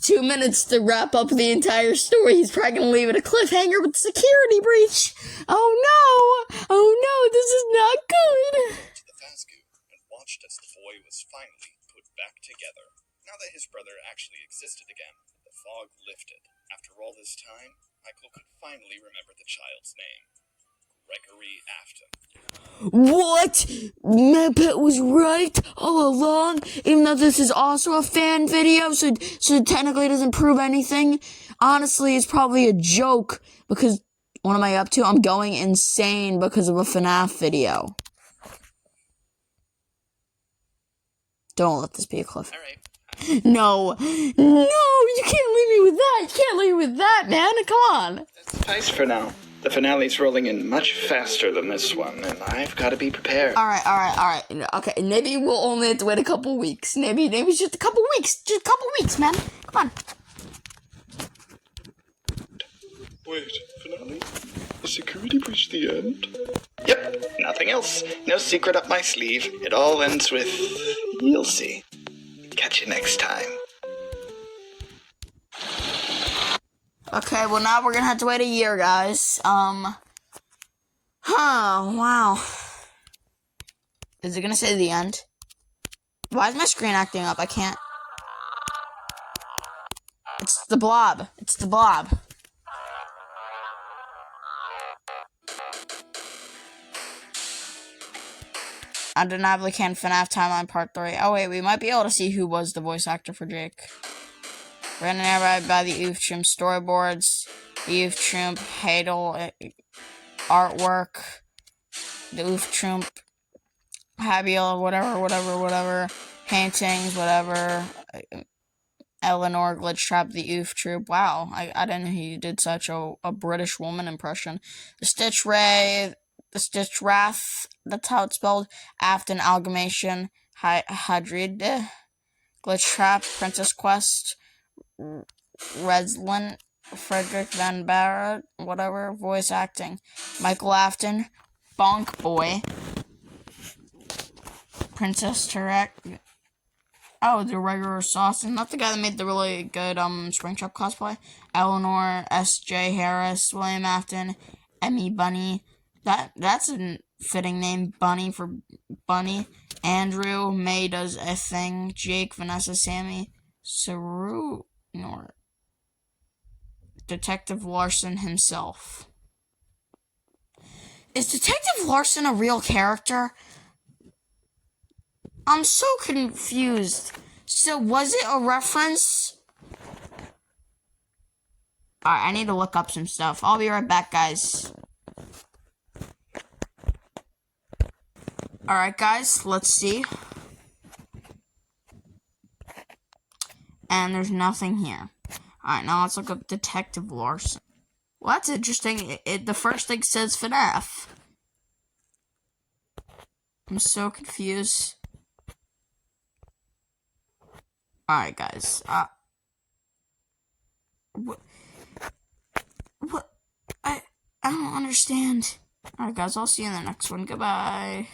2 minutes to wrap up the entire story. He's probably gonna leave it a cliffhanger with security breach. Oh no! Oh no, this is not good! To the Fazgoo and watched as the boy was finally put back together. Now that his brother actually existed again, the fog lifted. After all this time, Michael could finally remember the child's name. Gregory Afton. What? Muppet was right all along, even though this is also a fan video, so it technically doesn't prove anything. Honestly, it's probably a joke, because what am I up to? I'm going insane because of a FNAF video. Don't let this be a cliff. Alright. No, you can't leave me with that. You can't leave me with that, man. Come on. Nice for now. The finale's rolling in much faster than this one, and I've got to be prepared. Alright. Okay, maybe we'll only have to wait a couple weeks. Maybe just a couple weeks. Just a couple weeks, man. Come on. Wait, finale? Is security breach the end? Yep, nothing else. No secret up my sleeve. It all ends with... you'll see. Catch you next time. Okay, well now we're gonna have to wait a year, guys. Wow. Is it gonna say the end? Why is my screen acting up? I can't. It's the blob. It's the blob. Undeniably can FNAF Timeline Part 3. Oh wait, we might be able to see who was the voice actor for Jake. Written and narrated by the Oof Troop storyboards, the Oof Troop Hadel artwork, the Oof Troop Habiel, whatever, paintings, whatever, Eleanor Glitchtrap, the Oof Troop. Wow, I didn't know he did such a British woman impression. The Stitch Ray, the Stitch Wrath, that's how it's spelled, Afton Amalgamation, Hadrid, Glitchtrap, Princess Quest, Redslin, Frederick Van Barrett, whatever, voice acting, Michael Afton, Bonk Boy, Princess Turek, oh, the regular Saucin, not the guy that made the really good, Springtrap cosplay, Eleanor, S.J. Harris, William Afton, Emmy Bunny, that's a fitting name, Bunny for Bunny, Andrew, May Does a Thing, Jake, Vanessa, Sammy, Saru, Nor, Detective Larson himself. Is Detective Larson a real character? I'm so confused. So was it a reference? Alright, I need to look up some stuff. I'll be right back, guys. Alright, guys, let's see. And there's nothing here. Alright, now let's look up Detective Larson. Well, that's interesting. The first thing says FNAF. I'm so confused. Alright, guys. What? I don't understand. Alright, guys, I'll see you in the next one. Goodbye.